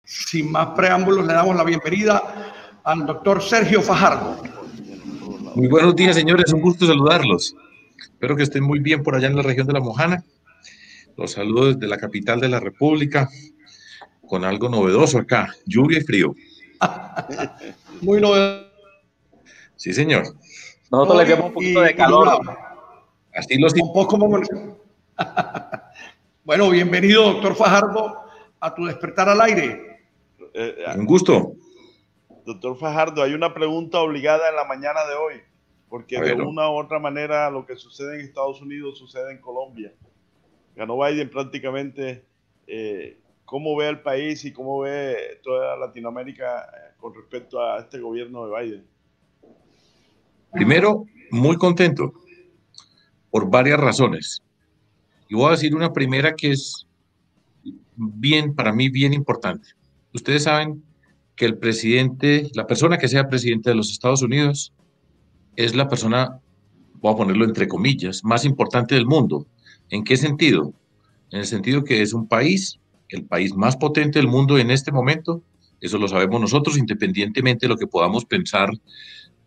Sin más preámbulos, le damos la bienvenida al doctor Sergio Fajardo. Muy buenos días, señores. Un gusto saludarlos. Espero que estén muy bien por allá en la región de La Mojana. Los saludo desde la capital de la República, con algo novedoso acá, lluvia y frío. Muy novedoso. Sí, señor. Nosotros le quedamos un poquito de calor. Así lo siento. Un poco como... Bueno, bienvenido, doctor Fajardo, a tu despertar al aire. Un gusto. Doctor Fajardo, hay una pregunta obligada en la mañana de hoy, porque de una u otra manera lo que sucede en Estados Unidos sucede en Colombia. Ganó Biden prácticamente. ¿Cómo ve el país y cómo ve toda Latinoamérica con respecto a este gobierno de Biden? Primero, muy contento por varias razones. Y voy a decir una primera que es para mí bien importante. Ustedes saben que el presidente, la persona que sea presidente de los Estados Unidos, es la persona, voy a ponerlo entre comillas, más importante del mundo. ¿En qué sentido? En el sentido que es un país, el país más potente del mundo en este momento. Eso lo sabemos nosotros, independientemente de lo que podamos pensar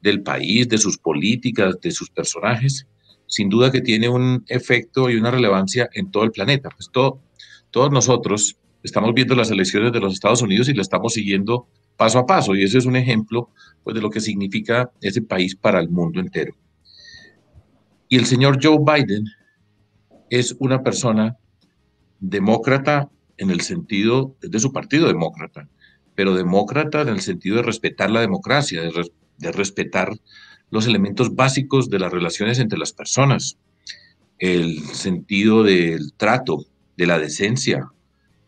del país, de sus políticas, de sus personajes. Sin duda que tiene un efecto y una relevancia en todo el planeta. Pues todos nosotros estamos viendo las elecciones de los Estados Unidos y la estamos siguiendo paso a paso, y ese es un ejemplo, pues, de lo que significa ese país para el mundo entero. Y el señor Joe Biden es una persona demócrata en el sentido de su partido demócrata, pero demócrata en el sentido de respetar la democracia, de respetar los elementos básicos de las relaciones entre las personas, el sentido del trato, de la decencia,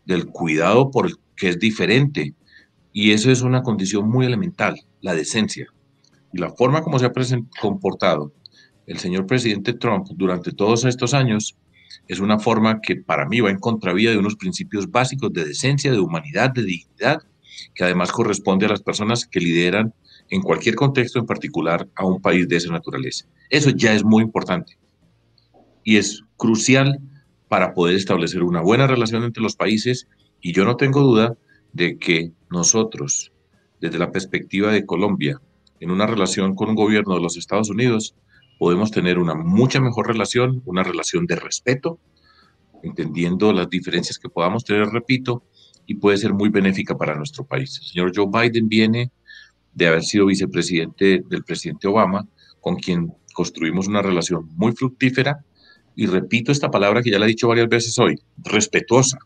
del cuidado por el que es diferente. Y eso es una condición muy elemental, la decencia. Y la forma como se ha comportado el señor presidente Trump durante todos estos años es una forma que para mí va en contravía de unos principios básicos de decencia, de humanidad, de dignidad, que además corresponde a las personas que lideran en cualquier contexto, en particular a un país de esa naturaleza. Eso ya es muy importante y es crucial para poder establecer una buena relación entre los países, y yo no tengo duda de que nosotros, desde la perspectiva de Colombia, en una relación con un gobierno de los Estados Unidos, podemos tener una mucha mejor relación, una relación de respeto, entendiendo las diferencias que podamos tener, repito, y puede ser muy benéfica para nuestro país. El señor Joe Biden viene de haber sido vicepresidente del presidente Obama, con quien construimos una relación muy fructífera, y repito esta palabra que ya la he dicho varias veces hoy, respetuosa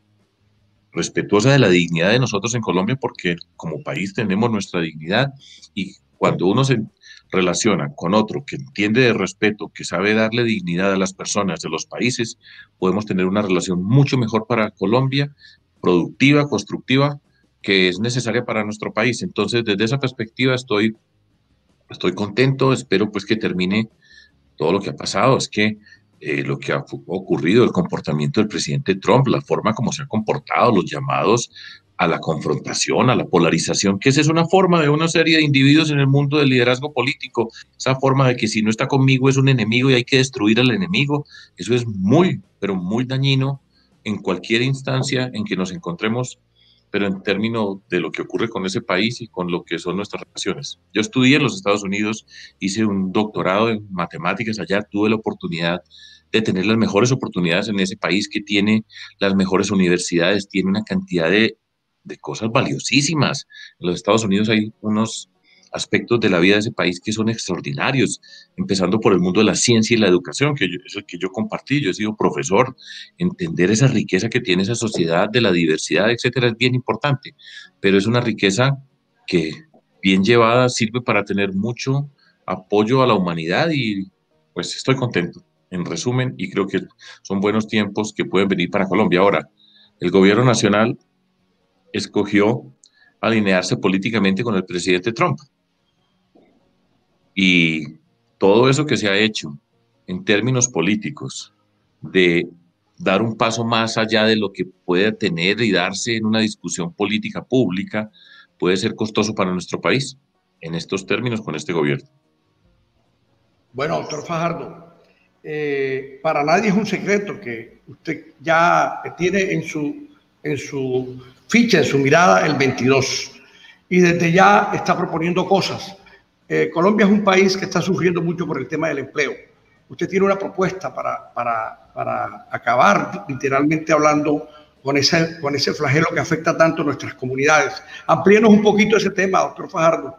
de la dignidad de nosotros en Colombia, porque como país tenemos nuestra dignidad, y cuando uno se relaciona con otro que entiende de respeto, que sabe darle dignidad a las personas de los países, podemos tener una relación mucho mejor para Colombia, productiva, constructiva, que es necesaria para nuestro país. Entonces, desde esa perspectiva estoy contento, espero pues que termine todo lo que ha pasado. Es que lo que ha ocurrido, el comportamiento del presidente Trump, la forma como se ha comportado, los llamados a la confrontación, a la polarización, que esa es una forma de una serie de individuos en el mundo del liderazgo político, esa forma de que si no está conmigo es un enemigo y hay que destruir al enemigo. Eso es muy, pero muy dañino en cualquier instancia en que nos encontremos, pero en términos de lo que ocurre con ese país y con lo que son nuestras relaciones. Yo estudié en los Estados Unidos, hice un doctorado en matemáticas allá, tuve la oportunidad de tener las mejores oportunidades en ese país, que tiene las mejores universidades, tiene una cantidad de cosas valiosísimas. En los Estados Unidos hay unos aspectos de la vida de ese país que son extraordinarios, empezando por el mundo de la ciencia y la educación, que es el que yo compartí. Yo he sido profesor. Entender esa riqueza que tiene esa sociedad, de la diversidad, etcétera, es bien importante, pero es una riqueza que, bien llevada, sirve para tener mucho apoyo a la humanidad, y pues estoy contento, en resumen, y creo que son buenos tiempos que pueden venir para Colombia. Ahora, el gobierno nacional escogió alinearse políticamente con el presidente Trump, y todo eso que se ha hecho en términos políticos, de dar un paso más allá de lo que puede tener y darse en una discusión política pública, puede ser costoso para nuestro país en estos términos con este gobierno. Bueno, doctor Fajardo, para nadie es un secreto que usted ya tiene en su ficha, en su mirada, el 22. Y desde ya está proponiendo cosas. Colombia es un país que está sufriendo mucho por el tema del empleo. Usted tiene una propuesta para acabar, literalmente hablando, con ese flagelo que afecta tanto a nuestras comunidades. Amplíenos un poquito ese tema, doctor Fajardo.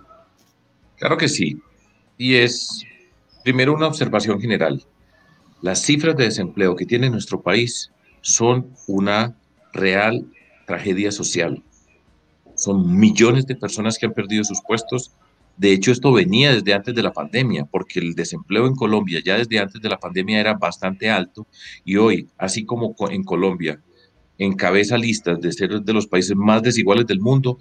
Claro que sí. Y es, primero, una observación general. Las cifras de desempleo que tiene nuestro país son una real tragedia social. Son millones de personas que han perdido sus puestos. De hecho, esto venía desde antes de la pandemia, porque el desempleo en Colombia ya desde antes de la pandemia era bastante alto y hoy, así como en Colombia, encabeza listas de ser de los países más desiguales del mundo,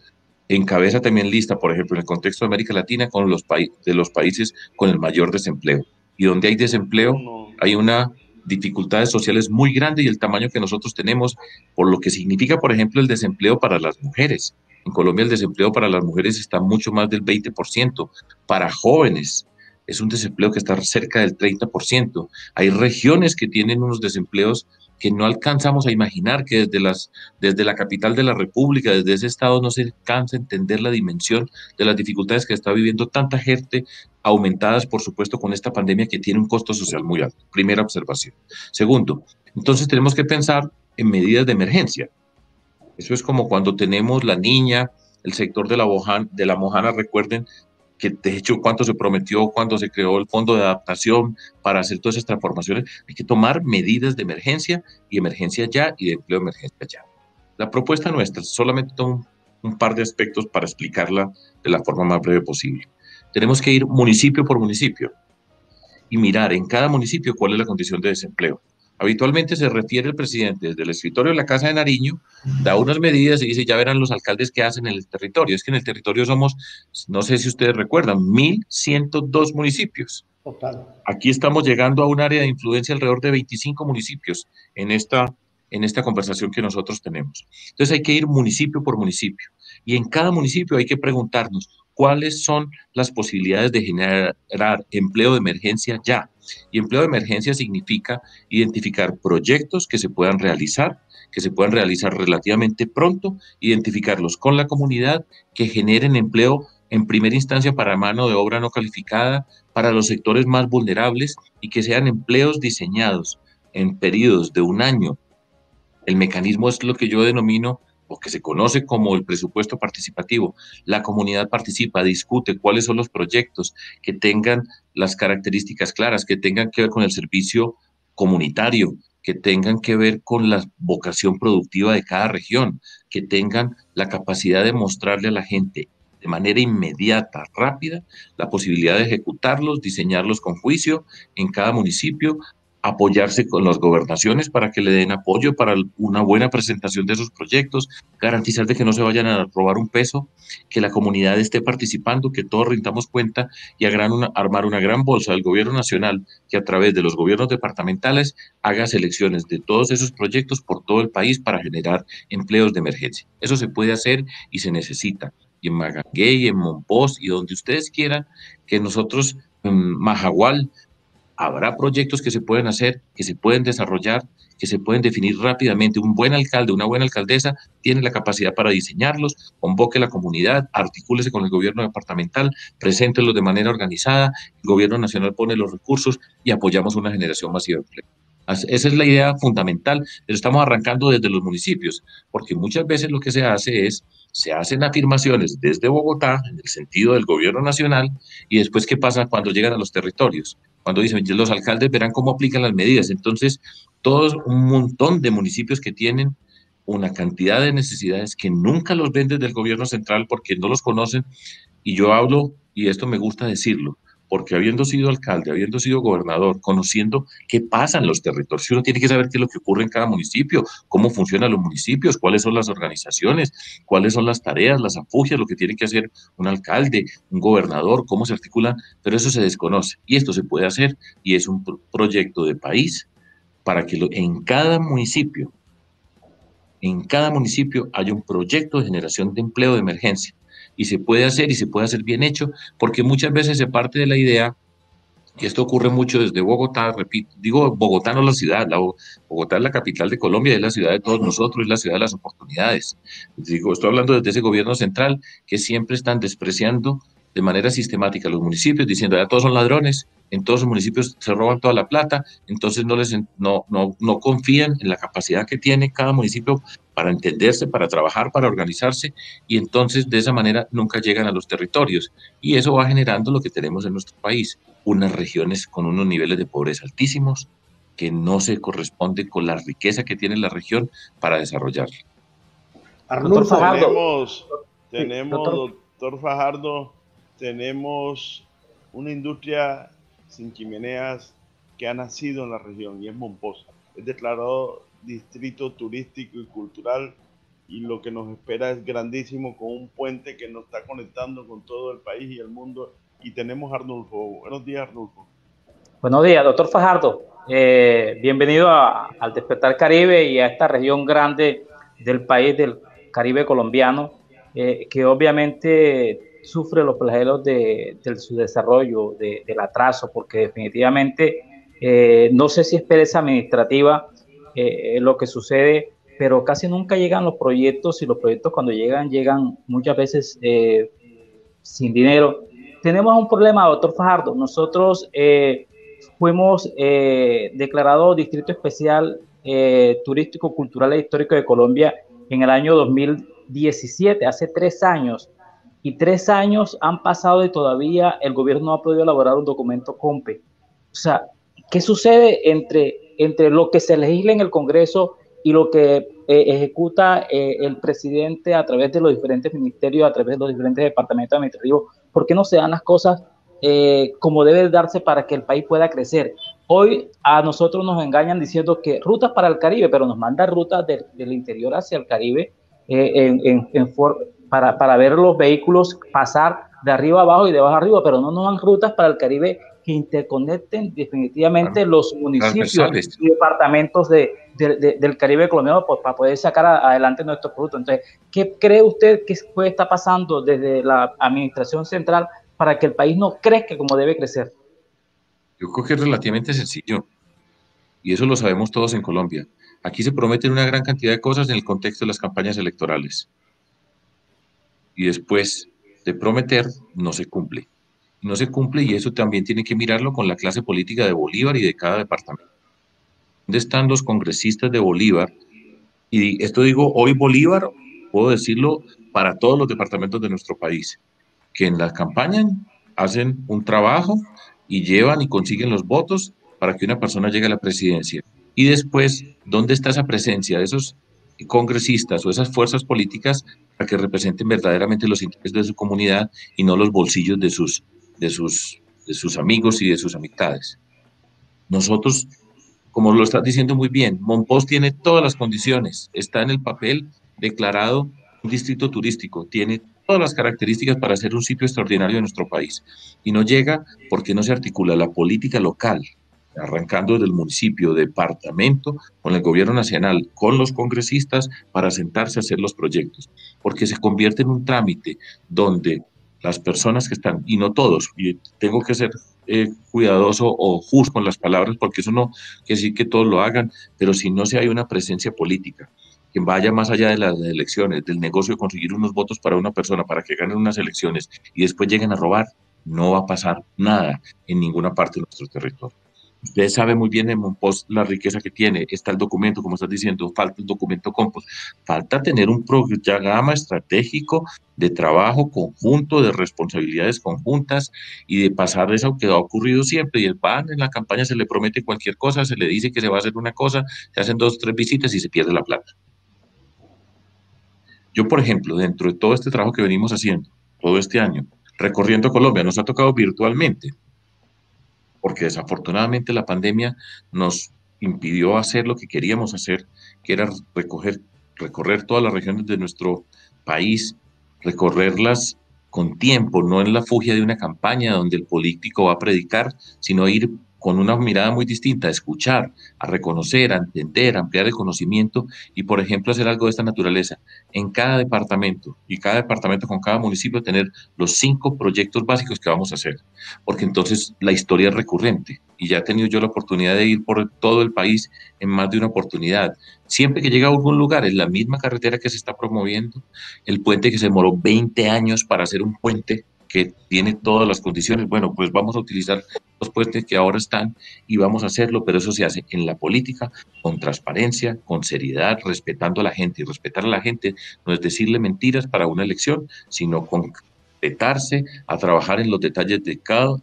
encabeza también lista, por ejemplo, en el contexto de América Latina, con de los países con el mayor desempleo. Y donde hay desempleo, hay una dificultades sociales muy grande y el tamaño que nosotros tenemos, por lo que significa, por ejemplo, el desempleo para las mujeres. En Colombia el desempleo para las mujeres está mucho más del 20%. Para jóvenes es un desempleo que está cerca del 30%. Hay regiones que tienen unos desempleos que no alcanzamos a imaginar, que desde la capital de la República, desde ese estado, no se alcanza a entender la dimensión de las dificultades que está viviendo tanta gente, aumentadas, por supuesto, con esta pandemia que tiene un costo social muy alto. Primera observación. Segundo, entonces tenemos que pensar en medidas de emergencia. Eso es como cuando tenemos la niña, el sector de la Mojana, recuerden, que de hecho cuánto se prometió cuando se creó el fondo de adaptación para hacer todas esas transformaciones. Hay que tomar medidas de emergencia y emergencia ya y de empleo de emergencia ya. La propuesta nuestra, solamente un par de aspectos para explicarla de la forma más breve posible. Tenemos que ir municipio por municipio y mirar en cada municipio cuál es la condición de desempleo. Habitualmente se refiere el presidente desde el escritorio de la Casa de Nariño, da unas medidas y dice, ya verán los alcaldes qué hacen en el territorio. Es que en el territorio somos, no sé si ustedes recuerdan, 1.102 municipios. Total. Aquí estamos llegando a un área de influencia alrededor de 25 municipios en esta conversación que nosotros tenemos. Entonces hay que ir municipio por municipio. Y en cada municipio hay que preguntarnos cuáles son las posibilidades de generar empleo de emergencia ya. Y empleo de emergencia significa identificar proyectos que se puedan realizar relativamente pronto, identificarlos con la comunidad, que generen empleo en primera instancia para mano de obra no calificada, para los sectores más vulnerables y que sean empleos diseñados en periodos de un año. El mecanismo es lo que yo denomino o que se conoce como el presupuesto participativo. La comunidad participa, discute cuáles son los proyectos que tengan las características claras, que tengan que ver con el servicio comunitario, que tengan que ver con la vocación productiva de cada región, que tengan la capacidad de mostrarle a la gente de manera inmediata, rápida, la posibilidad de ejecutarlos, diseñarlos con juicio en cada municipio, apoyarse con las gobernaciones para que le den apoyo para una buena presentación de sus proyectos, garantizar de que no se vayan a robar un peso, que la comunidad esté participando, que todos rindamos cuenta y armar una gran bolsa del gobierno nacional que a través de los gobiernos departamentales haga selecciones de todos esos proyectos por todo el país para generar empleos de emergencia. Eso se puede hacer y se necesita. Y en Maganguey, en Monpós y donde ustedes quieran, que nosotros, en Majagual, habrá proyectos que se pueden hacer, que se pueden desarrollar, que se pueden definir rápidamente. Un buen alcalde, una buena alcaldesa tiene la capacidad para diseñarlos, convoque a la comunidad, articúlese con el gobierno departamental, preséntelos de manera organizada, el gobierno nacional pone los recursos y apoyamos una generación masiva de empleo. Esa es la idea fundamental, pero estamos arrancando desde los municipios, porque muchas veces lo que se hace es, se hacen afirmaciones desde Bogotá, en el sentido del gobierno nacional, y después, ¿qué pasa cuando llegan a los territorios? Cuando dicen, los alcaldes verán cómo aplican las medidas. Entonces, todos un montón de municipios que tienen una cantidad de necesidades que nunca los ven desde el gobierno central porque no los conocen, y yo hablo, y esto me gusta decirlo, porque habiendo sido alcalde, habiendo sido gobernador, conociendo qué pasa en los territorios, uno tiene que saber qué es lo que ocurre en cada municipio, cómo funcionan los municipios, cuáles son las organizaciones, cuáles son las tareas, las afugias, lo que tiene que hacer un alcalde, un gobernador, cómo se articulan, pero eso se desconoce y esto se puede hacer y es un proyecto de país para que en cada municipio haya un proyecto de generación de empleo de emergencia. Y se puede hacer bien hecho, porque muchas veces se parte de la idea Y esto ocurre mucho desde Bogotá, repito, digo Bogotá no la ciudad, Bogotá es la capital de Colombia, es la ciudad de todos nosotros, es la ciudad de las oportunidades. Digo, estoy hablando desde ese gobierno central que siempre están despreciando de manera sistemática a los municipios, diciendo ya todos son ladrones, en todos los municipios se roban toda la plata, entonces no confían en la capacidad que tiene cada municipio para entenderse, para trabajar, para organizarse, y entonces de esa manera nunca llegan a los territorios. Y eso va generando lo que tenemos en nuestro país, unas regiones con unos niveles de pobreza altísimos que no se corresponden con la riqueza que tiene la región para desarrollarla. Doctor Fajardo. Doctor Fajardo, tenemos una industria sin chimeneas que ha nacido en la región y es Mompox. Es declarado distrito turístico y cultural y lo que nos espera es grandísimo, con un puente que nos está conectando con todo el país y el mundo. Y tenemos a Arnulfo. Buenos días, Arnulfo. Buenos días, doctor Fajardo. Bienvenido al Despertar Caribe y a esta región grande del país, del Caribe colombiano, que obviamente sufre los flagelos de su desarrollo, del atraso, porque definitivamente no sé si es pereza administrativa lo que sucede, pero casi nunca llegan los proyectos, y los proyectos cuando llegan muchas veces sin dinero. Tenemos un problema, doctor Fajardo. Nosotros fuimos declarados Distrito Especial Turístico, Cultural e Histórico de Colombia en el año 2017, hace 3 años. Y 3 años han pasado y todavía el gobierno no ha podido elaborar un documento COMPE. O sea, ¿qué sucede entre lo que se legisla en el Congreso y lo que ejecuta el presidente a través de los diferentes ministerios, a través de los diferentes departamentos administrativos? ¿Por qué no se dan las cosas como debe darse para que el país pueda crecer? Hoy a nosotros nos engañan diciendo que rutas para el Caribe, pero nos mandan rutas del interior hacia el Caribe para ver los vehículos pasar de arriba a abajo y de abajo a arriba, pero no nos dan rutas para el Caribe que interconecten definitivamente los municipios y departamentos del Caribe colombiano para poder sacar adelante nuestros productos. Entonces, ¿qué cree usted que puede estar pasando desde la administración central para que el país no crezca como debe crecer? Yo creo que es relativamente sencillo, y eso lo sabemos todos en Colombia. Aquí se prometen una gran cantidad de cosas en el contexto de las campañas electorales, y después de prometer no se cumple. No se cumple, y eso también tiene que mirarlo con la clase política de Bolívar y de cada departamento. ¿Dónde están los congresistas de Bolívar? Y esto digo hoy Bolívar, puedo decirlo para todos los departamentos de nuestro país, que en la campaña hacen un trabajo y llevan y consiguen los votos para que una persona llegue a la presidencia. Y después, ¿dónde está esa presencia de esos congresistas o esas fuerzas políticas para que representen verdaderamente los intereses de su comunidad y no los bolsillos de sus amigos y de sus amistades? Nosotros, como lo estás diciendo muy bien, Mompox tiene todas las condiciones, está en el papel declarado un distrito turístico, tiene todas las características para ser un sitio extraordinario de nuestro país, y no llega porque no se articula la política local, arrancando desde el municipio, departamento, con el gobierno nacional, con los congresistas, para sentarse a hacer los proyectos, porque se convierte en un trámite donde las personas que están, y no todos, y tengo que ser cuidadoso o justo con las palabras, porque eso no quiere decir que todos lo hagan, pero si no se hay una presencia política que vaya más allá de las elecciones, del negocio de conseguir unos votos para una persona, para que ganen unas elecciones y después lleguen a robar, no va a pasar nada en ninguna parte de nuestro territorio. Usted sabe muy bien en Mompox la riqueza que tiene. Está el documento, como estás diciendo, falta el documento Compost. Falta tener un programa estratégico de trabajo conjunto, de responsabilidades conjuntas y de pasar de eso que ha ocurrido siempre. Y el PAN en la campaña se le promete cualquier cosa, se le dice que se va a hacer una cosa, se hacen 2 o 3 visitas y se pierde la plata. Yo, por ejemplo, dentro de todo este trabajo que venimos haciendo, todo este año, recorriendo Colombia, nos ha tocado virtualmente, porque desafortunadamente la pandemia nos impidió hacer lo que queríamos hacer, que era recorrer todas las regiones de nuestro país, recorrerlas con tiempo, no en la fugia de una campaña donde el político va a predicar, sino ir con una mirada muy distinta, a escuchar, a reconocer, a entender, a ampliar el conocimiento y, por ejemplo, hacer algo de esta naturaleza en cada departamento y cada departamento con cada municipio tener los 5 proyectos básicos que vamos a hacer, porque entonces la historia es recurrente y ya he tenido yo la oportunidad de ir por todo el país en más de una oportunidad. Siempre que llega a algún lugar, es la misma carretera que se está promoviendo, el puente que se demoró 20 años para hacer un puente que tiene todas las condiciones. Bueno, pues vamos a utilizar los puentes que ahora están y vamos a hacerlo, pero eso se hace en la política, con transparencia, con seriedad, respetando a la gente. Y respetar a la gente no es decirle mentiras para una elección, sino concretarse a trabajar en los detalles de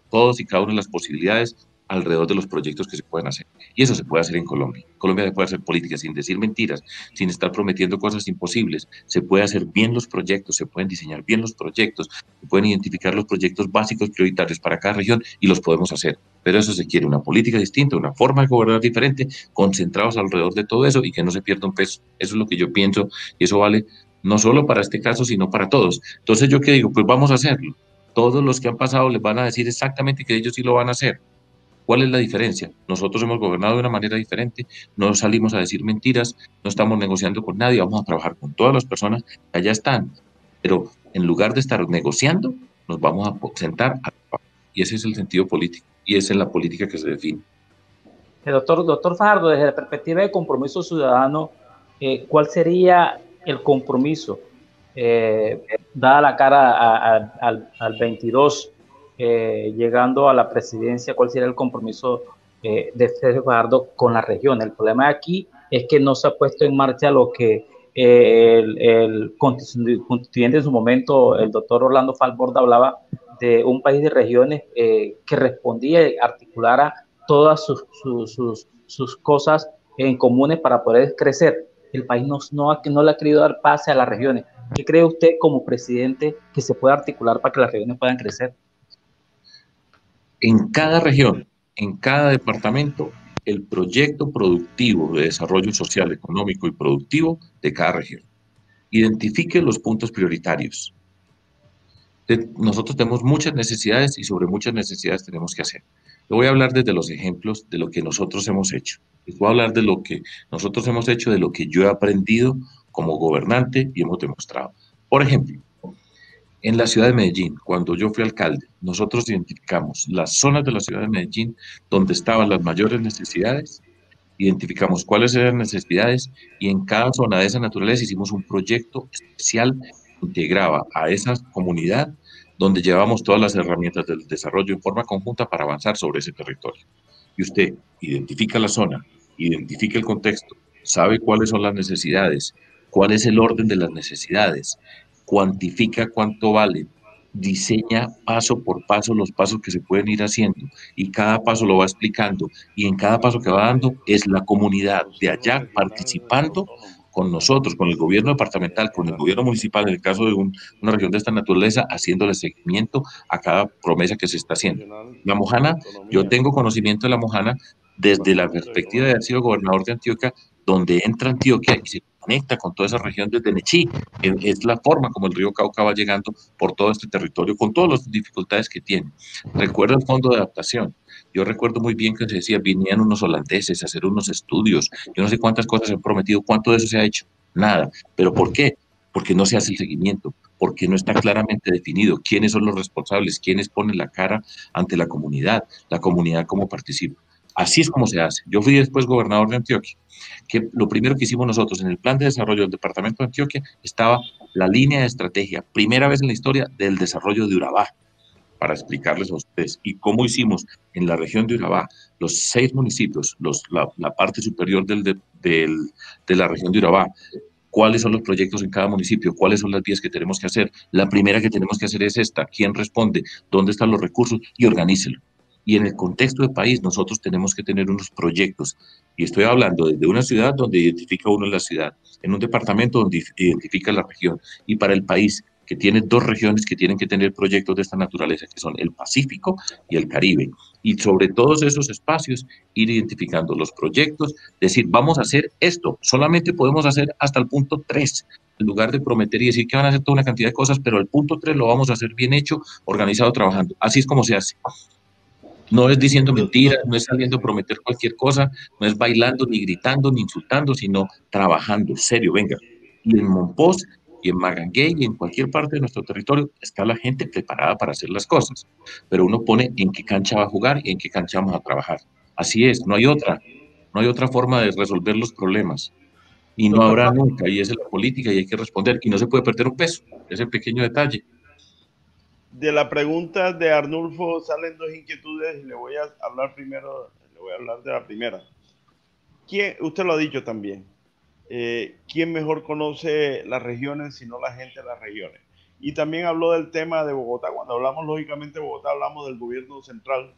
todos y cada una de las posibilidades alrededor de los proyectos que se pueden hacer. Y eso se puede hacer en Colombia. En Colombia se puede hacer política sin decir mentiras, sin estar prometiendo cosas imposibles. Se puede hacer bien los proyectos, se pueden diseñar bien los proyectos, se pueden identificar los proyectos básicos prioritarios para cada región y los podemos hacer. Pero eso se quiere una política distinta, una forma de gobernar diferente, concentrados alrededor de todo eso y que no se pierda un peso. Eso es lo que yo pienso y eso vale no solo para este caso, sino para todos. Entonces, ¿yo qué digo? Pues vamos a hacerlo. Todos los que han pasado les van a decir exactamente que ellos sí lo van a hacer. ¿Cuál es la diferencia? Nosotros hemos gobernado de una manera diferente, no salimos a decir mentiras, no estamos negociando con nadie, vamos a trabajar con todas las personas que allá están. Pero en lugar de estar negociando, nos vamos a sentar a trabajar. Y ese es el sentido político, y esa es la política que se define. Doctor Fajardo, desde la perspectiva de compromiso ciudadano, ¿cuál sería el compromiso, dada la cara al 22, llegando a la presidencia, cuál sería el compromiso de Sergio Fajardo con la región? El problema aquí es que no se ha puesto en marcha lo que el constituyente en su momento, el doctor Orlando Falborda, hablaba de un país de regiones que respondía y articulara todas sus cosas en comunes para poder crecer. El país no le ha querido dar pase a las regiones. ¿Qué cree usted como presidente que se puede articular para que las regiones puedan crecer? En cada región, en cada departamento, el proyecto productivo de desarrollo social, económico y productivo de cada región. Identifique los puntos prioritarios. Nosotros tenemos muchas necesidades y sobre muchas necesidades tenemos que hacer. Le voy a hablar desde los ejemplos de lo que nosotros hemos hecho. Les voy a hablar de lo que nosotros hemos hecho, de lo que yo he aprendido como gobernante y hemos demostrado. Por ejemplo, en la ciudad de Medellín, cuando yo fui alcalde, nosotros identificamos las zonas de la ciudad de Medellín donde estaban las mayores necesidades, identificamos cuáles eran las necesidades y en cada zona de esa naturaleza hicimos un proyecto especial que integraba a esa comunidad donde llevamos todas las herramientas del desarrollo en forma conjunta para avanzar sobre ese territorio. Y usted identifica la zona, identifica el contexto, sabe cuáles son las necesidades, cuál es el orden de las necesidades, cuantifica cuánto vale, diseña paso por paso los pasos que se pueden ir haciendo y cada paso lo va explicando y en cada paso que va dando es la comunidad de allá participando con nosotros, con el gobierno departamental, con el gobierno municipal, en el caso de una región de esta naturaleza, haciéndole seguimiento a cada promesa que se está haciendo. La Mojana, yo tengo conocimiento de la Mojana desde la perspectiva de haber sido gobernador de Antioquia, donde entra Antioquia y se conecta con toda esa región desde Nechí. Es la forma como el río Cauca va llegando por todo este territorio, con todas las dificultades que tiene. Recuerdo el fondo de adaptación. Yo recuerdo muy bien que se decía, venían unos holandeses a hacer unos estudios, yo no sé cuántas cosas se han prometido, cuánto de eso se ha hecho, nada. ¿Pero por qué? Porque no se hace el seguimiento, porque no está claramente definido quiénes son los responsables, quiénes ponen la cara ante la comunidad cómo participa. Así es como se hace. Yo fui después gobernador de Antioquia, que lo primero que hicimos nosotros en el plan de desarrollo del departamento de Antioquia estaba la línea de estrategia, primera vez en la historia del desarrollo de Urabá, para explicarles a ustedes. Y cómo hicimos en la región de Urabá, los 6 municipios, la parte superior de la región de Urabá, cuáles son los proyectos en cada municipio, cuáles son las vías que tenemos que hacer. La primera que tenemos que hacer es esta, quién responde, dónde están los recursos y organícelo. Y en el contexto del país nosotros tenemos que tener unos proyectos. Y estoy hablando desde una ciudad donde identifica uno la ciudad, en un departamento donde identifica la región, y para el país, que tiene 2 regiones que tienen que tener proyectos de esta naturaleza, que son el Pacífico y el Caribe. Y sobre todos esos espacios, ir identificando los proyectos, decir, vamos a hacer esto, solamente podemos hacer hasta el punto 3, en lugar de prometer y decir que van a hacer toda una cantidad de cosas, pero el punto 3 lo vamos a hacer bien hecho, organizado, trabajando. Así es como se hace. No es diciendo mentiras, no es saliendo a prometer cualquier cosa, no es bailando, ni gritando, ni insultando, sino trabajando, serio, venga. Y en Monpós, y en Magangué, y en cualquier parte de nuestro territorio, está la gente preparada para hacer las cosas. Pero uno pone en qué cancha va a jugar y en qué cancha vamos a trabajar. Así es, no hay otra. No hay otra forma de resolver los problemas. Y no Doctor, habrá nunca, y esa es la política, y hay que responder. Y no se puede perder un peso, ese pequeño detalle. de la pregunta de Arnulfo salen dos inquietudes y le voy a hablar primero, le voy a hablar de la primera. Usted lo ha dicho también, ¿quién mejor conoce las regiones sino la gente de las regiones? Y también habló del tema de Bogotá. Cuando hablamos lógicamente de Bogotá, hablamos del gobierno central.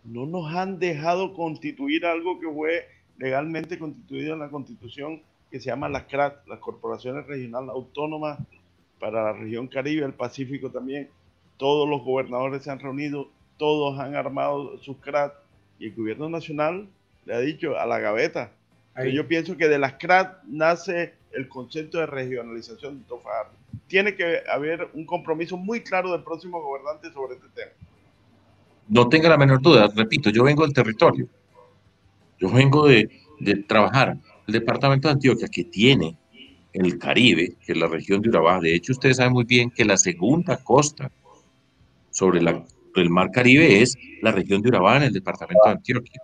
No nos han dejado constituir algo que fue legalmente constituido en la Constitución, que se llama las CRAT, las Corporaciones Regionales Autónomas para la región Caribe, el Pacífico también. Todos los gobernadores se han reunido, todos han armado sus CRAT y el gobierno nacional le ha dicho a la gaveta. Yo pienso que de las CRAT nace el concepto de regionalización de Fajardo. Tiene que haber un compromiso muy claro del próximo gobernante sobre este tema. No tenga la menor duda, repito, yo vengo del territorio, yo vengo de trabajar. El departamento de Antioquia, que tiene el Caribe, que es la región de Urabá, de hecho ustedes saben muy bien que la segunda costa sobre el mar Caribe es la región de Urabá en el departamento de Antioquia.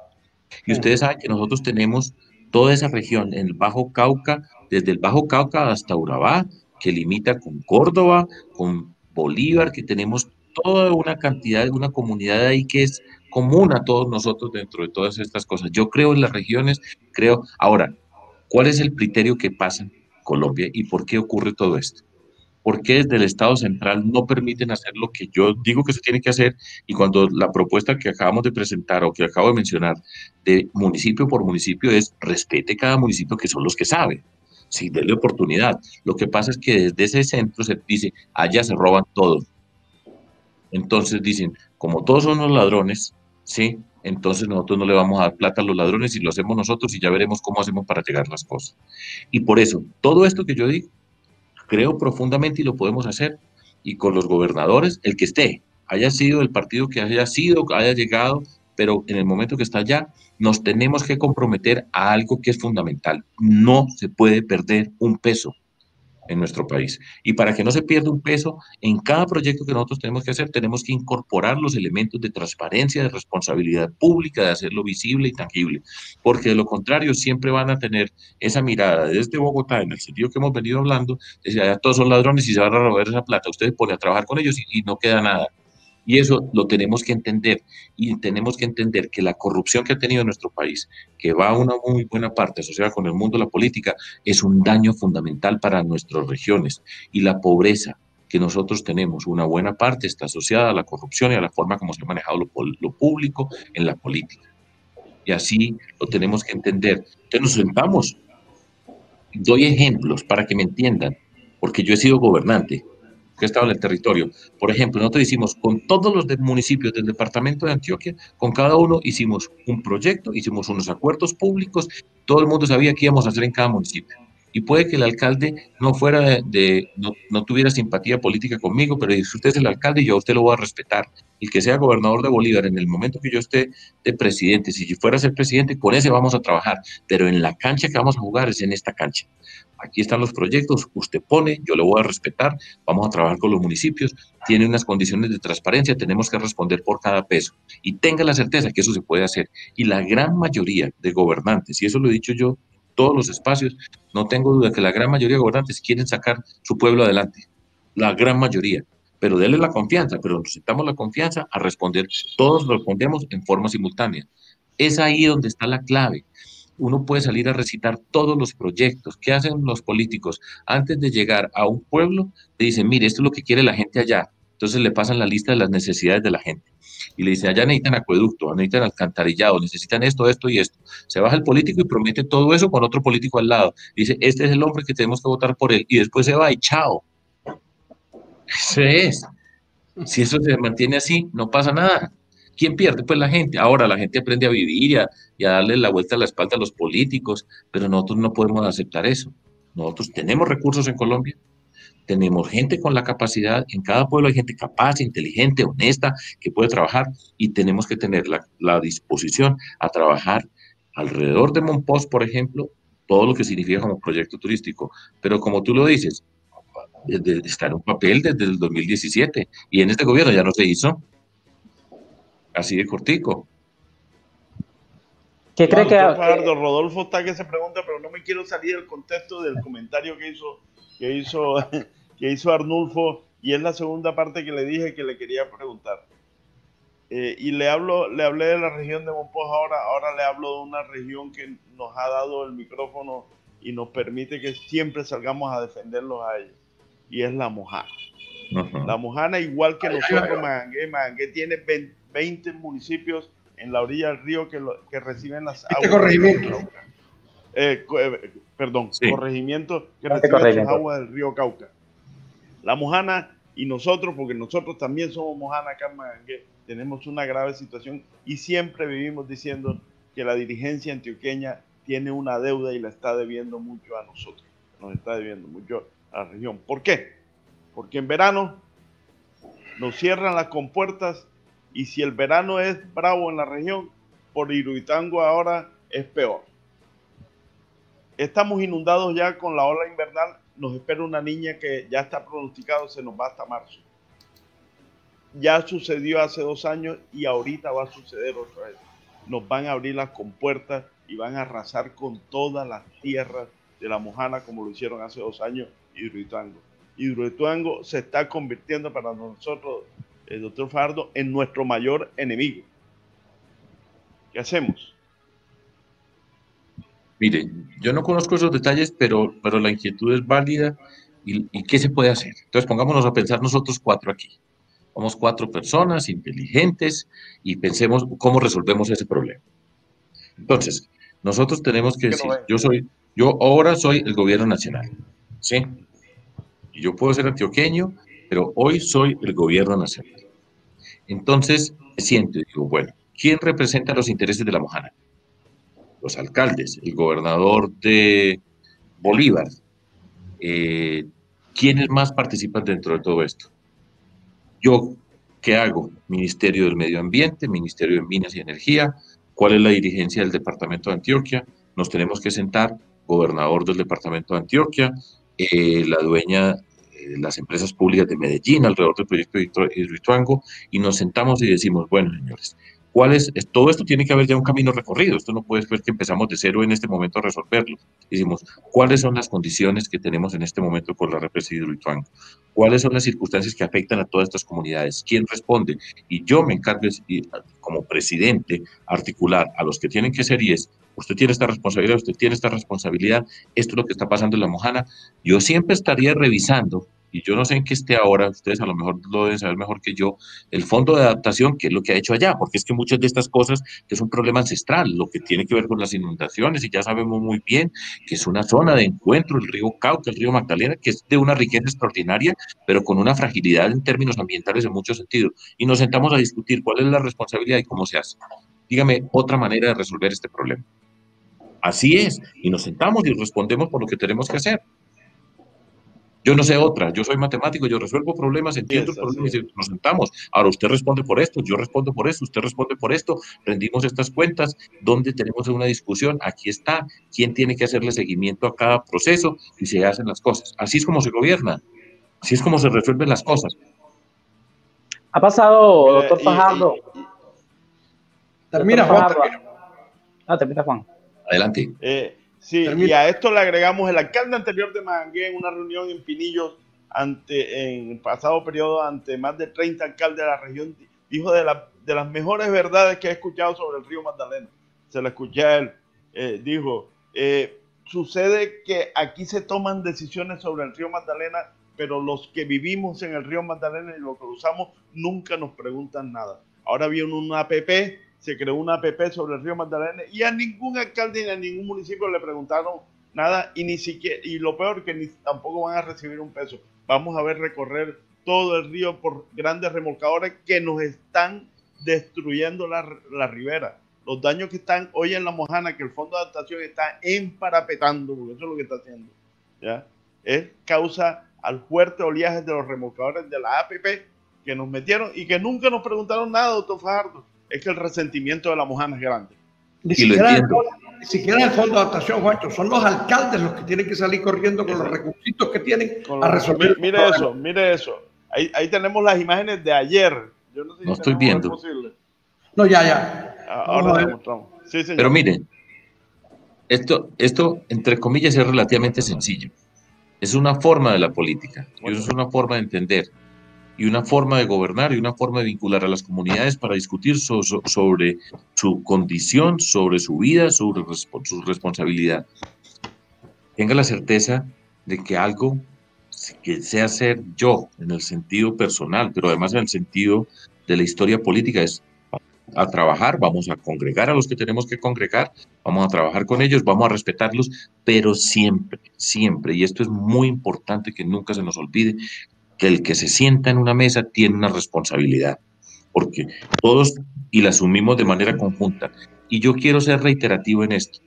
Y ustedes saben que nosotros tenemos toda esa región en el Bajo Cauca, desde el Bajo Cauca hasta Urabá, que limita con Córdoba, con Bolívar, que tenemos toda una cantidad, una comunidad ahí que es común a todos nosotros dentro de todas estas cosas. Yo creo en las regiones, creo. Ahora, ¿cuál es el criterio que pasa en Colombia y por qué ocurre todo esto? ¿Por qué desde el Estado central no permiten hacer lo que yo digo que se tiene que hacer? Y cuando la propuesta que acabamos de presentar o que acabo de mencionar de municipio por municipio es respete cada municipio, que son los que saben. Sí, denle oportunidad. Lo que pasa es que desde ese centro se dice, allá se roban todo. Entonces dicen, como todos son los ladrones, ¿sí? Entonces nosotros no le vamos a dar plata a los ladrones y lo hacemos nosotros y ya veremos cómo hacemos para llegar las cosas. Y por eso, todo esto que yo digo, creo profundamente y lo podemos hacer. Y con los gobernadores, el que esté, haya sido el partido que haya sido, haya llegado, pero en el momento que está allá, nos tenemos que comprometer a algo que es fundamental. No se puede perder un peso en nuestro país. Y para que no se pierda un peso, en cada proyecto que nosotros tenemos que hacer, tenemos que incorporar los elementos de transparencia, de responsabilidad pública, de hacerlo visible y tangible, porque de lo contrario siempre van a tener esa mirada desde Bogotá, en el sentido que hemos venido hablando, de que todos son ladrones y se van a robar esa plata, ustedes ponen a trabajar con ellos y no queda nada. Y eso lo tenemos que entender, y tenemos que entender que la corrupción que ha tenido nuestro país, que va a una muy buena parte asociada con el mundo de la política, es un daño fundamental para nuestras regiones. Y la pobreza que nosotros tenemos, una buena parte está asociada a la corrupción y a la forma como se ha manejado lo público en la política. Y así lo tenemos que entender. Entonces nos sentamos. Doy ejemplos para que me entiendan, porque yo he sido gobernante, que he estado en el territorio. Por ejemplo, nosotros hicimos con todos los municipios del departamento de Antioquia, con cada uno hicimos un proyecto, hicimos unos acuerdos públicos, todo el mundo sabía qué íbamos a hacer en cada municipio. Y puede que el alcalde no fuera no tuviera simpatía política conmigo, pero si usted es el alcalde, yo a usted lo voy a respetar. El que sea gobernador de Bolívar, en el momento que yo esté de presidente, si yo fuera a ser presidente, con ese vamos a trabajar. Pero en la cancha que vamos a jugar es en esta cancha. Aquí están los proyectos, usted pone, yo lo voy a respetar, vamos a trabajar con los municipios, tiene unas condiciones de transparencia, tenemos que responder por cada peso. Y tenga la certeza que eso se puede hacer. Y la gran mayoría de gobernantes, y eso lo he dicho yo, todos los espacios, no tengo duda que la gran mayoría de gobernantes quieren sacar su pueblo adelante, la gran mayoría, pero denle la confianza, pero necesitamos la confianza a responder, todos respondemos en forma simultánea. Es ahí donde está la clave. Uno puede salir a recitar todos los proyectos. ¿Qué hacen los políticos? Antes de llegar a un pueblo, le dicen, mire, esto es lo que quiere la gente allá. Entonces le pasan la lista de las necesidades de la gente. Y le dicen, allá necesitan acueducto, necesitan alcantarillado, necesitan esto, esto y esto. Se baja el político y promete todo eso con otro político al lado. Dice, este es el hombre que tenemos que votar por él. Y después se va y chao. Eso es. Si eso se mantiene así, no pasa nada. ¿Quién pierde? Pues la gente. Ahora la gente aprende a vivir y a darle la vuelta a la espalda a los políticos, pero nosotros no podemos aceptar eso. Nosotros tenemos recursos en Colombia, Tenemos gente con la capacidad, en cada pueblo hay gente capaz, inteligente, honesta, que puede trabajar y tenemos que tener la disposición a trabajar alrededor de Mompox, por ejemplo, todo lo que significa como proyecto turístico. Pero como tú lo dices, está en un papel desde el 2017 y en este gobierno ya no se hizo, así de cortico. ¿Qué cree que Doctor Fajardo, Rodolfo está que se pregunta, pero no me quiero salir del contexto del comentario que hizo Arnulfo, y es la segunda parte que le dije que le quería preguntar. Y le hablé de la región de Mompox ahora le hablo de una región que nos ha dado el micrófono y nos permite que siempre salgamos a defenderlos a ellos, y es la Mojana. La Mojana, igual que nosotros, Mangangué tiene 20 municipios en la orilla del río que reciben las aguas. Corregimiento. Corregimiento que reciben sus aguas del río Cauca. La Mojana y nosotros, porque nosotros también somos Mojana acá en Mangangué, tenemos una grave situación y siempre vivimos diciendo que la dirigencia antioqueña tiene una deuda y la está debiendo mucho a nosotros, nos está debiendo mucho a la región. ¿Por qué? Porque en verano nos cierran las compuertas y si el verano es bravo en la región, por Hidroituango ahora es peor. Estamos inundados ya con la ola invernal, nos espera una niña que ya está pronosticado, se nos va hasta marzo. Ya sucedió hace 2 años y ahorita va a suceder otra vez. Nos van a abrir las compuertas y van a arrasar con todas las tierras de la Mojana como lo hicieron hace 2 años Hidroituango. Hidroituango se está convirtiendo para nosotros, el doctor Fajardo, en nuestro mayor enemigo. ¿Qué hacemos? Mire, yo no conozco esos detalles, pero la inquietud es válida y ¿qué se puede hacer? Entonces pongámonos a pensar nosotros 4 aquí. Somos 4 personas inteligentes y pensemos cómo resolvemos ese problema. Entonces, nosotros tenemos que decir, yo ahora soy el gobierno nacional, ¿sí? Y yo puedo ser antioqueño, pero hoy soy el gobierno nacional. Entonces, me siento y digo, bueno, ¿quién representa los intereses de la Mojana? Los alcaldes, el gobernador de Bolívar. ¿Quiénes más participan dentro de todo esto? Yo, ¿qué hago? Ministerio del Medio Ambiente, Ministerio de Minas y Energía. ¿Cuál es la dirigencia del departamento de Antioquia? Nos tenemos que sentar, gobernador del departamento de Antioquia, la dueña de las empresas públicas de Medellín, alrededor del proyecto Hidroituango, y nos sentamos y decimos, bueno, señores, todo esto tiene que haber ya un camino recorrido, esto no puede ser que empezamos de cero en este momento a resolverlo. Decimos, ¿cuáles son las condiciones que tenemos en este momento con la represa de Hidroituango? ¿Cuáles son las circunstancias que afectan a todas estas comunidades? ¿Quién responde? Y yo me encargo, como presidente, articular a los que tienen que ser y es, usted tiene esta responsabilidad, usted tiene esta responsabilidad, esto es lo que está pasando en la Mojana. Yo siempre estaría revisando, y yo no sé en qué esté ahora, ustedes a lo mejor lo deben saber mejor que yo, el fondo de adaptación, qué es lo que ha hecho allá, porque es que muchas de estas cosas es un problema ancestral, lo que tiene que ver con las inundaciones, y ya sabemos muy bien que es una zona de encuentro, el río Cauca, el río Magdalena, que es de una riqueza extraordinaria, pero con una fragilidad en términos ambientales en muchos sentidos. Y nos sentamos a discutir cuál es la responsabilidad y cómo se hace. Dígame otra manera de resolver este problema. Así es, y nos sentamos y respondemos por lo que tenemos que hacer. Yo no sé otra, yo soy matemático, yo resuelvo problemas, entiendo problemas y nos sentamos. Ahora usted responde por esto, yo respondo por esto, usted responde por esto, rendimos estas cuentas, donde tenemos una discusión, aquí está, quién tiene que hacerle seguimiento a cada proceso y se hacen las cosas. Así es como se gobierna, así es como se resuelven las cosas. Ha pasado, doctor Fajardo. Termina, Juan. Termina, Juan. Adelante. Sí, y a esto le agregamos el alcalde anterior de Mangangué en una reunión en Pinillos en el pasado periodo ante más de 30 alcaldes de la región, dijo de las mejores verdades que he escuchado sobre el río Magdalena. Se la escuché a él. Dijo, sucede que aquí se toman decisiones sobre el río Magdalena, pero los que vivimos en el río Magdalena y los que lo usamos nunca nos preguntan nada. Ahora viene una APP, se creó una APP sobre el río Magdalena y a ningún alcalde ni a ningún municipio le preguntaron nada y ni siquiera, y lo peor que tampoco van a recibir un peso. Vamos a ver recorrer todo el río por grandes remolcadores que nos están destruyendo la ribera. Los daños que están hoy en la Mojana, que el Fondo de Adaptación está emparapetando, porque eso es lo que está haciendo, ¿ya? Es causa al fuerte oleaje de los remolcadores de la APP que nos metieron y que nunca nos preguntaron nada, doctor Fajardo. Es que el resentimiento de la Mojana es grande. Ni siquiera el fondo de adaptación, Juancho, son los alcaldes los que tienen que salir corriendo con los recursitos que tienen a resolver. Mire eso. Ahí tenemos las imágenes de ayer. Yo no sé si no estoy viendo. No, ya. Ahora lo mostramos. Sí, señor. Pero miren, esto, entre comillas, es relativamente sencillo. Es una forma de la política, y es una forma de entender, y una forma de gobernar, y una forma de vincular a las comunidades para discutir sobre su condición, sobre su vida, sobre su responsabilidad. Tenga la certeza de que algo que sea ser yo, en el sentido personal, pero además en el sentido de la historia política, es a trabajar, vamos a congregar a los que tenemos que congregar, vamos a trabajar con ellos, vamos a respetarlos, pero siempre, siempre, y esto es muy importante que nunca se nos olvide, que el que se sienta en una mesa tiene una responsabilidad, porque todos y la asumimos de manera conjunta. Y yo quiero ser reiterativo en esto,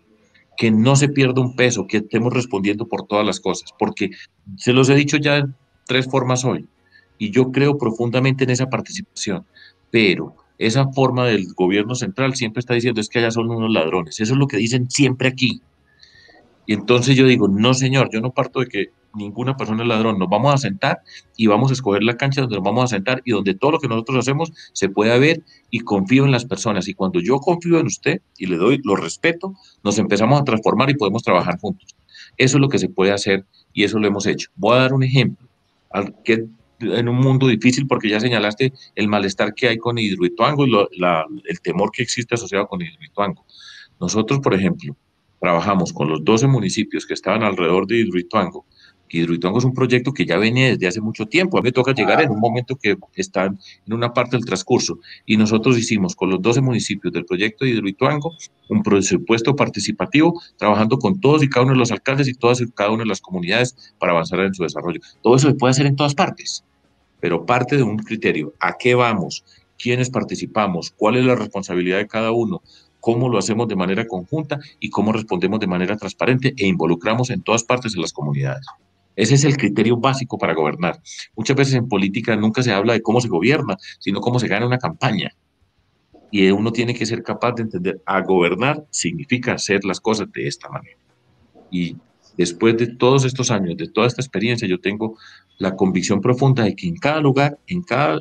que no se pierda un peso, que estemos respondiendo por todas las cosas, porque se los he dicho ya en 3 formas hoy, y yo creo profundamente en esa participación, pero esa forma del gobierno central siempre está diciendo es que allá son unos ladrones. Eso es lo que dicen siempre aquí. Y entonces yo digo, no señor, yo no parto de que ninguna persona es ladrón. Nos vamos a sentar y vamos a escoger la cancha donde nos vamos a sentar y donde todo lo que nosotros hacemos se pueda ver, y confío en las personas. Y cuando yo confío en usted y le doy, lo respeto, nos empezamos a transformar y podemos trabajar juntos. Eso es lo que se puede hacer y eso lo hemos hecho. Voy a dar un ejemplo. Que en un mundo difícil, porque ya señalaste el malestar que hay con Hidroituango y el temor que existe asociado con Hidroituango. Nosotros, por ejemplo, trabajamos con los 12 municipios que estaban alrededor de Hidroituango. Hidroituango es un proyecto que ya venía desde hace mucho tiempo. A mí me toca llegar en un momento que están en una parte del transcurso. Y nosotros hicimos con los 12 municipios del proyecto de Hidroituango un presupuesto participativo, trabajando con todos y cada uno de los alcaldes y todas y cada una de las comunidades para avanzar en su desarrollo. Todo eso se puede hacer en todas partes, pero parte de un criterio. ¿A qué vamos? ¿Quiénes participamos? ¿Cuál es la responsabilidad de cada uno? ¿Cómo lo hacemos de manera conjunta? ¿Y cómo respondemos de manera transparente e involucramos en todas partes a las comunidades? Ese es el criterio básico para gobernar. Muchas veces en política nunca se habla de cómo se gobierna, sino cómo se gana una campaña. Y uno tiene que ser capaz de entender, a gobernar significa hacer las cosas de esta manera. Y después de todos estos años, de toda esta experiencia, yo tengo la convicción profunda de que en cada lugar, en cada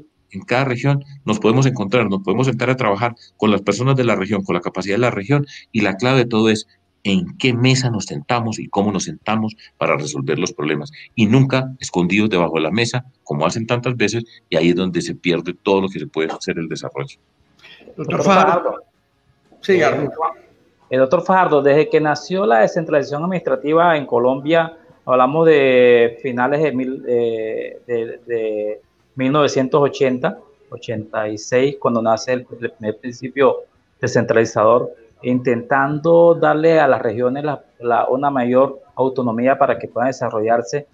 región, nos podemos encontrar, nos podemos sentar a trabajar con las personas de la región, con la capacidad de la región, y la clave de todo es en qué mesa nos sentamos y cómo nos sentamos para resolver los problemas. Y nunca escondidos debajo de la mesa, como hacen tantas veces, y ahí es donde se pierde todo lo que se puede hacer el desarrollo. Doctor Fajardo. Sí, doctor Fajardo, desde que nació la descentralización administrativa en Colombia, hablamos de finales de 1980, 86, cuando nace el primer principio descentralizador, intentando darle a las regiones una mayor autonomía para que puedan desarrollarse.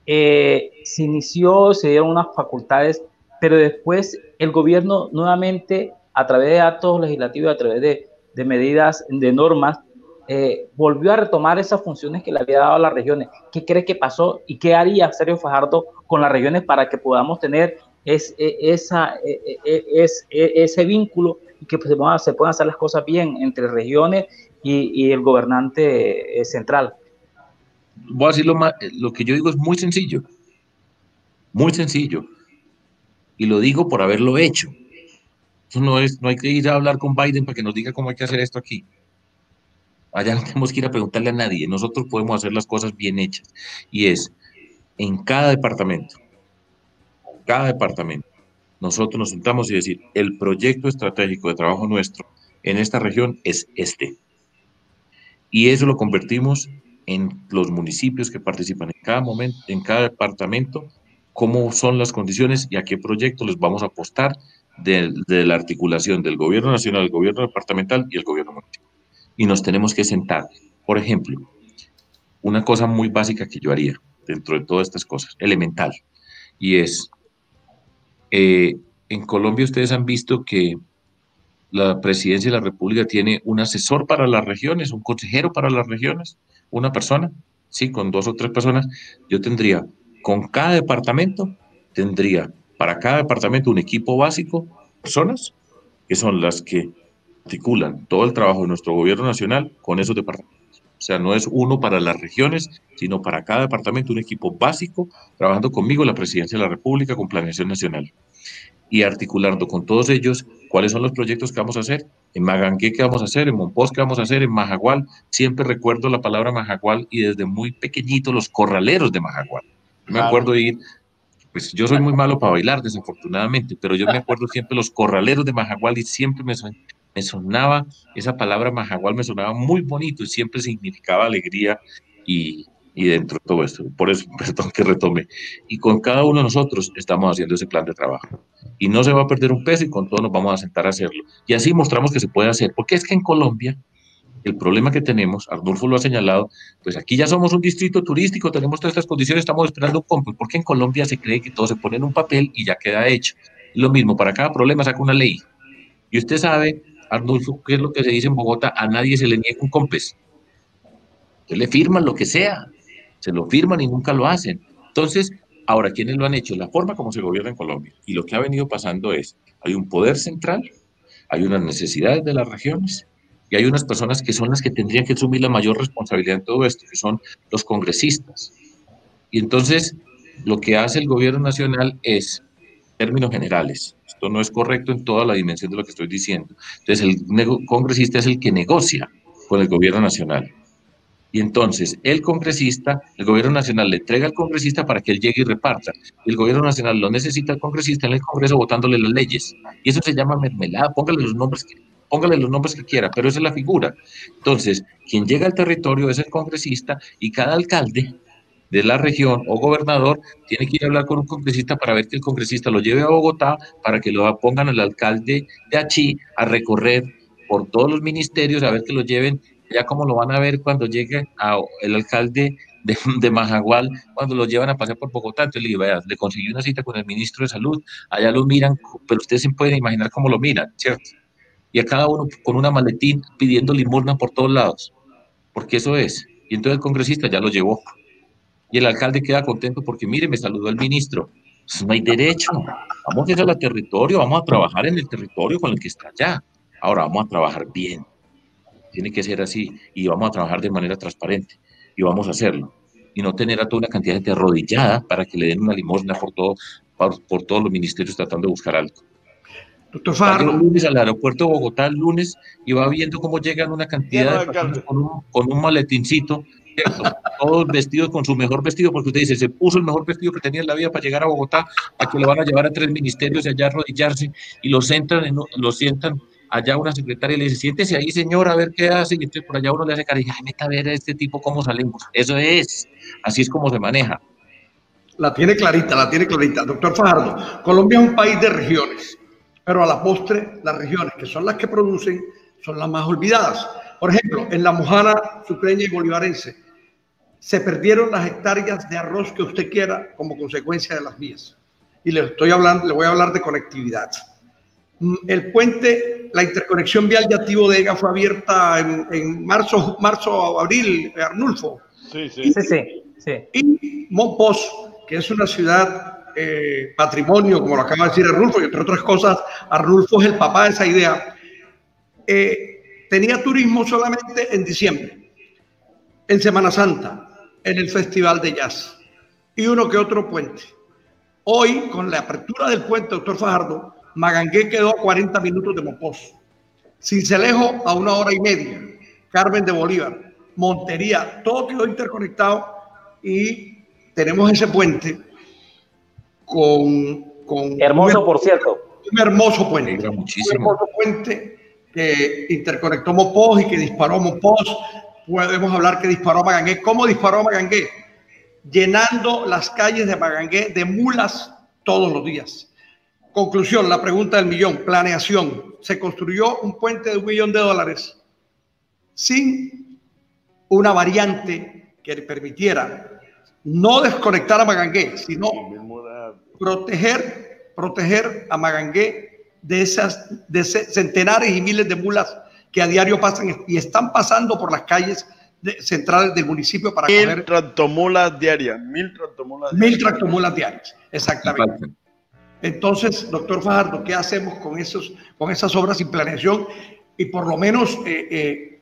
Se inició, se dieron unas facultades, pero después el gobierno nuevamente, a través de actos legislativos, a través de medidas, de normas, volvió a retomar esas funciones que le había dado a las regiones. ¿Qué cree que pasó y qué haría Sergio Fajardo con las regiones para que podamos tener ese vínculo y que se puedan hacer las cosas bien entre regiones y el gobernante central? Voy a decir lo que yo digo es muy sencillo, y lo digo por haberlo hecho. Eso no hay que ir a hablar con Biden para que nos diga cómo hay que hacer esto aquí. Allá no tenemos que ir a preguntarle a nadie, nosotros podemos hacer las cosas bien hechas, y es en cada departamento, nosotros nos sentamos y decir, el proyecto estratégico de trabajo nuestro en esta región es este, y eso lo convertimos en los municipios que participan en cada momento, en cada departamento, cómo son las condiciones y a qué proyecto les vamos a apostar de la articulación del gobierno nacional, el gobierno departamental y el gobierno municipal. Y nos tenemos que sentar. Por ejemplo, una cosa muy básica que yo haría dentro de todas estas cosas, elemental, y es, en Colombia ustedes han visto que la presidencia de la República tiene un asesor para las regiones, un consejero para las regiones, una persona, sí, con 2 o 3 personas. Yo tendría con cada departamento tendría para cada departamento un equipo básico, personas que son las que articulan todo el trabajo de nuestro gobierno nacional con esos departamentos. O sea, no es uno para las regiones, sino para cada departamento un equipo básico, trabajando conmigo en la Presidencia de la República con Planeación Nacional y articulando con todos ellos cuáles son los proyectos que vamos a hacer, en Magangué qué vamos a hacer, en Mompox qué vamos a hacer, en Majagual. Siempre recuerdo la palabra Majagual y desde muy pequeñito los corraleros de Majagual. Me acuerdo de ir, pues yo soy muy malo para bailar desafortunadamente, pero yo me acuerdo siempre los corraleros de Majagual y siempre me sonaba, esa palabra Majagual me sonaba muy bonito y siempre significaba alegría y dentro de todo esto. Por eso, perdón que retome. Y con cada uno de nosotros estamos haciendo ese plan de trabajo. Y no se va a perder un peso y con todo nos vamos a sentar a hacerlo. Y así mostramos que se puede hacer. Porque es que en Colombia, el problema que tenemos, Arnulfo lo ha señalado, pues aquí ya somos un distrito turístico, tenemos todas estas condiciones, estamos esperando un compu. Porque en Colombia se cree que todo se pone en un papel y ya queda hecho. Lo mismo, para cada problema saca una ley. Y usted sabe, Arnulfo, qué es lo que se dice en Bogotá, a nadie se le niega un COMPES. Usted le firman lo que sea, se lo firman y nunca lo hacen. Entonces, ahora, ¿quiénes lo han hecho? La forma como se gobierna en Colombia. Y lo que ha venido pasando es, hay un poder central, hay unas necesidades de las regiones y hay unas personas que son las que tendrían que asumir la mayor responsabilidad en todo esto, que son los congresistas. Y entonces, lo que hace el gobierno nacional es, en términos generales, esto no es correcto en toda la dimensión de lo que estoy diciendo. Entonces, el congresista es el que negocia con el gobierno nacional. Y entonces el congresista, el gobierno nacional le entrega al congresista para que él llegue y reparta. El gobierno nacional lo necesita al congresista en el Congreso votándole las leyes. Y eso se llama mermelada, póngale los nombres que quiera, pero esa es la figura. Entonces, quien llega al territorio es el congresista y cada alcalde de la región o gobernador tiene que ir a hablar con un congresista para ver que el congresista lo lleve a Bogotá para que lo pongan al alcalde de Achí a recorrer por todos los ministerios, a ver que lo lleven. Ya como lo van a ver cuando llegue el alcalde de Majagual, cuando lo llevan a pasear por Bogotá. Entonces le digo, vea, le conseguí una cita con el ministro de Salud, allá lo miran, pero ustedes se pueden imaginar cómo lo miran, ¿cierto? Y a cada uno con una maletín pidiendo limosna por todos lados, porque eso es. Y entonces el congresista ya lo llevó. Y el alcalde queda contento porque, mire, me saludó el ministro. Pues no hay derecho. Vamos a ir al territorio, vamos a trabajar en el territorio con el que está allá. Ahora vamos a trabajar bien. Tiene que ser así y vamos a trabajar de manera transparente y vamos a hacerlo y no tener a toda una cantidad de gente arrodillada para que le den una limosna por todos los ministerios tratando de buscar algo. Doctor Fajardo. El lunes al aeropuerto de Bogotá el lunes y va viendo cómo llegan una cantidad de personas con un maletincito, ¿cierto? Todos vestidos con su mejor vestido, porque usted dice, se puso el mejor vestido que tenía en la vida para llegar a Bogotá, a que lo van a llevar a 3 ministerios y allá a arrodillarse y lo sientan allá una secretaria le dice, siéntese ahí, señor, a ver qué hace, y entonces por allá uno le hace cara y dice, ay, meta a ver a este tipo cómo salimos. Eso es, así es como se maneja. La tiene clarita. Doctor Fajardo, Colombia es un país de regiones, pero a la postre, las regiones que son las que producen son las más olvidadas. Por ejemplo, en la Mojana sucreña y bolivarense se perdieron las hectáreas de arroz que usted quiera como consecuencia de las vías. Y le voy a hablar de conectividad. El puente, la interconexión vial de Activo-Bodega fue abierta en marzo, abril, Arnulfo. Sí. Y Mompox, que es una ciudad patrimonio, como lo acaba de decir Arnulfo, y entre otras cosas, Arnulfo es el papá de esa idea, tenía turismo solamente en diciembre, en Semana Santa, en el Festival de Jazz, y uno que otro puente. Hoy, con la apertura del puente, doctor Fajardo, Magangué quedó a 40 minutos de Mompox, Sincelejo a 1 hora y media, Carmen de Bolívar, Montería, todo quedó interconectado y tenemos ese puente con hermoso, por cierto. Un hermoso puente. Muchísimo. Un hermoso puente que interconectó Mompox y que disparó Mompox. Podemos hablar que disparó Magangué. ¿Cómo disparó Magangué? Llenando las calles de Magangué de mulas todos los días. Conclusión, la pregunta del millón, planeación. Se construyó un puente de $1 millón sin una variante que le permitiera no desconectar a Magangué, sino proteger a Magangué de centenares y miles de mulas que a diario pasan y están pasando por las calles centrales del municipio para 1000 tractomulas diarias, 1000 tractomulas diarias. 1000 tractomulas diarias, exactamente. Entonces, doctor Fajardo, ¿qué hacemos con esas obras sin planeación? Y por lo menos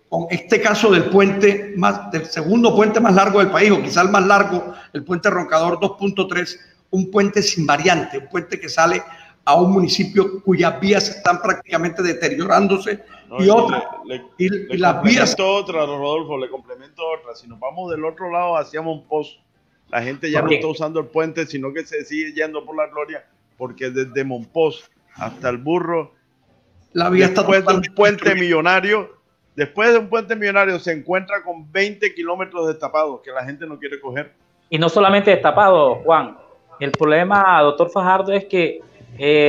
con este caso del puente, del segundo puente más largo del país, o quizá el más largo, el puente Roncador 2.3, un puente sin variante, un puente que sale a un municipio cuyas vías están prácticamente deteriorándose, no, y otras. Y las vías. Rodolfo, le complemento otra. Si nos vamos del otro lado hacia Monpós, la gente ya no está usando el puente, sino que se sigue yendo por la Gloria, porque desde Monpós hasta el Burro, la vía después está de un puente millonario, se encuentra con 20 kilómetros destapados que la gente no quiere coger. Y no solamente destapados, Juan. El problema, doctor Fajardo, es que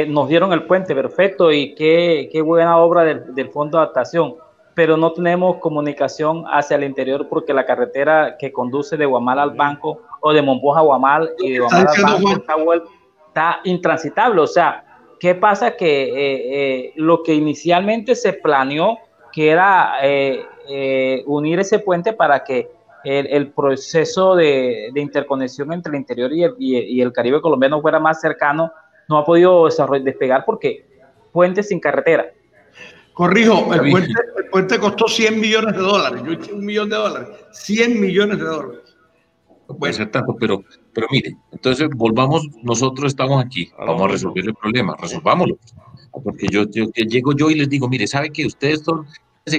nos dieron el puente perfecto y qué buena obra del Fondo de Adaptación, pero no tenemos comunicación hacia el interior porque la carretera que conduce de Guamal al Banco o de Monpós a Guamal y de Guamal al Banco está intransitable. O sea, ¿qué pasa? Que lo que inicialmente se planeó, que era unir ese puente para que el proceso de interconexión entre el interior y el Caribe colombiano fuera más cercano, no ha podido despegar porque puente sin carretera. Corrijo, el puente costó $100 millones. Yo eché $1 millón, $100 millones. No puede ser tanto, pero mire, entonces volvamos, nosotros estamos aquí, vamos a resolver el problema, resolvámoslo. Porque llego yo y les digo, mire, ¿sabe que ustedes son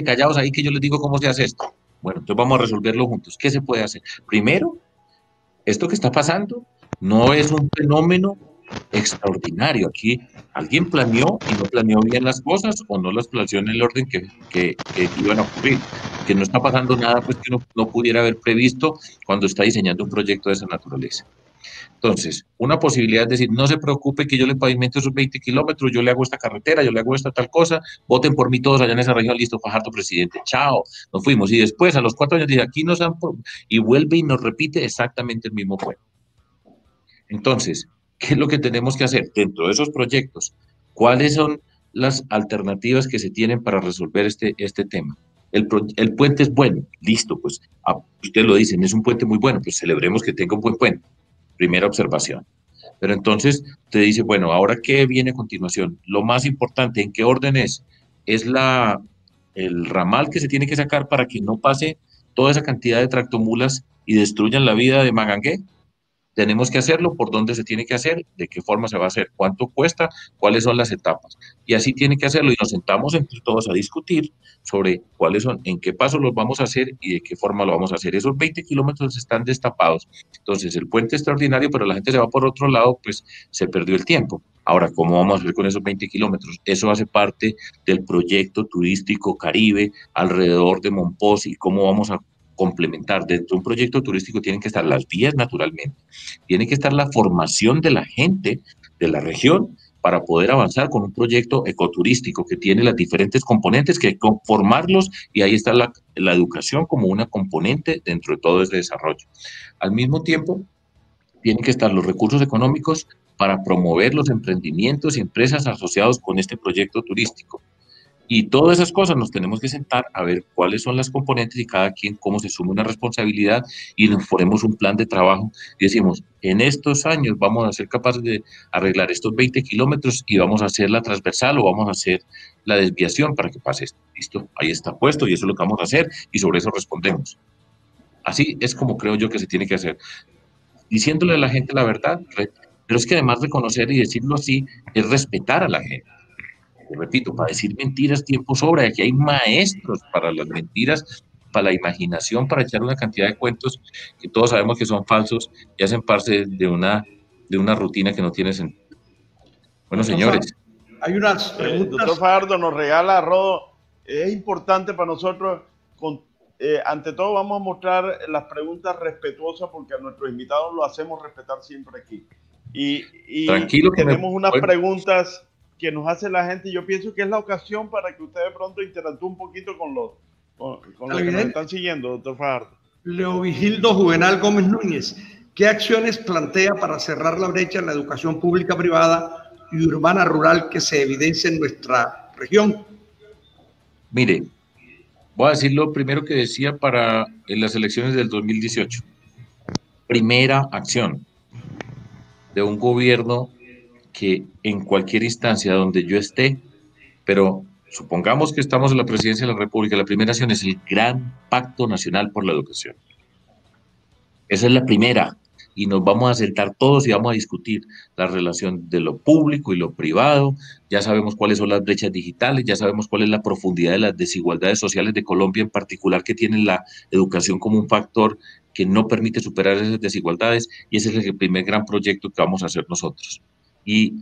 callados ahí que yo les digo cómo se hace esto? Bueno, entonces vamos a resolverlo juntos. ¿Qué se puede hacer? Primero, esto que está pasando no es un fenómeno extraordinario. Aquí alguien planeó y no planeó bien las cosas o no las planeó en el orden que iban a ocurrir. Que no está pasando nada pues que uno no pudiera haber previsto cuando está diseñando un proyecto de esa naturaleza. Entonces, una posibilidad es decir, no se preocupe que yo le pavimento esos 20 kilómetros, yo le hago esta carretera, yo le hago esta tal cosa, voten por mí todos allá en esa región, listo, Fajardo presidente, chao, nos fuimos. Y después, a los 4 años, dice, aquí nos han... Y vuelve y nos repite exactamente el mismo juego. Entonces, ¿qué es lo que tenemos que hacer dentro de esos proyectos? ¿Cuáles son las alternativas que se tienen para resolver este tema? El puente es bueno, listo, pues ustedes lo dicen, es un puente muy bueno, pues celebremos que tenga un buen puente. Primera observación. Pero entonces te dice, bueno, ¿ahora qué viene a continuación? Lo más importante, ¿en qué orden es? Es el ramal que se tiene que sacar para que no pase toda esa cantidad de tractomulas y destruyan la vida de Magangué. Tenemos que hacerlo, por dónde se tiene que hacer, de qué forma se va a hacer, cuánto cuesta, cuáles son las etapas. Y así tiene que hacerlo y nos sentamos entre todos a discutir sobre cuáles son, en qué pasos los vamos a hacer y de qué forma lo vamos a hacer. Esos 20 kilómetros están destapados. Entonces el puente es extraordinario, pero la gente se va por otro lado, pues se perdió el tiempo. Ahora, ¿cómo vamos a hacer con esos 20 kilómetros? Eso hace parte del proyecto turístico Caribe alrededor de Monpós y cómo vamos a complementar. Dentro de un proyecto turístico tienen que estar las vías naturalmente, tiene que estar la formación de la gente de la región para poder avanzar con un proyecto ecoturístico que tiene las diferentes componentes que conformarlos y ahí está la educación como una componente dentro de todo ese desarrollo. Al mismo tiempo, tienen que estar los recursos económicos para promover los emprendimientos y empresas asociados con este proyecto turístico. Y todas esas cosas nos tenemos que sentar a ver cuáles son las componentes y cada quien cómo se suma una responsabilidad y nos ponemos un plan de trabajo y decimos, en estos años vamos a ser capaces de arreglar estos 20 kilómetros y vamos a hacer la transversal o vamos a hacer la desviación para que pase esto. Listo, ahí está puesto y eso es lo que vamos a hacer y sobre eso respondemos. Así es como creo yo que se tiene que hacer. Diciéndole a la gente la verdad, pero es que además reconocer y decirlo así es respetar a la gente. Repito, para decir mentiras tiempo sobra, aquí hay maestros para las mentiras, para la imaginación, para echar una cantidad de cuentos que todos sabemos que son falsos y hacen parte de una rutina que no tiene sentido. Bueno, señores. Hay unas preguntas. Doctor Fajardo nos regala, Rodo, es importante para nosotros, ante todo vamos a mostrar las preguntas respetuosas porque a nuestros invitados lo hacemos respetar siempre aquí. Y tranquilo, tenemos unas preguntas que nos hace la gente y yo pienso que es la ocasión para que usted de pronto interactúe un poquito con los que nos están siguiendo, doctor Fajardo. Leovigildo Juvenal Gómez Núñez, ¿qué acciones plantea para cerrar la brecha en la educación pública, privada y urbana rural que se evidencia en nuestra región? Mire, Voy a decir lo primero que decía para las elecciones del 2018. Primera acción de un gobierno que en cualquier instancia donde yo esté, pero supongamos que estamos en la presidencia de la República, la primera acción es el Gran Pacto Nacional por la Educación. Esa es la primera. Y nos vamos a sentar todos y vamos a discutir la relación de lo público y lo privado. Ya sabemos cuáles son las brechas digitales, ya sabemos cuál es la profundidad de las desigualdades sociales de Colombia en particular, que tiene la educación como un factor que no permite superar esas desigualdades, y ese es el primer gran proyecto que vamos a hacer nosotros. Y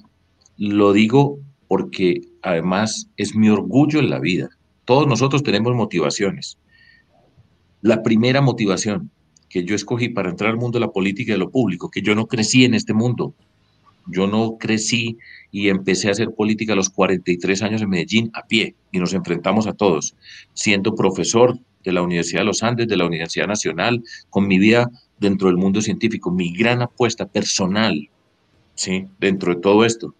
lo digo porque además es mi orgullo en la vida. Todos nosotros tenemos motivaciones. La primera motivación que yo escogí para entrar al mundo de la política y de lo público, que yo no crecí en este mundo. Yo no crecí y empecé a hacer política a los 43 años en Medellín a pie, y nos enfrentamos a todos, siendo profesor de la Universidad de los Andes, de la Universidad Nacional, con mi vida dentro del mundo científico, mi gran apuesta personal, ¿sí?, dentro de todo esto.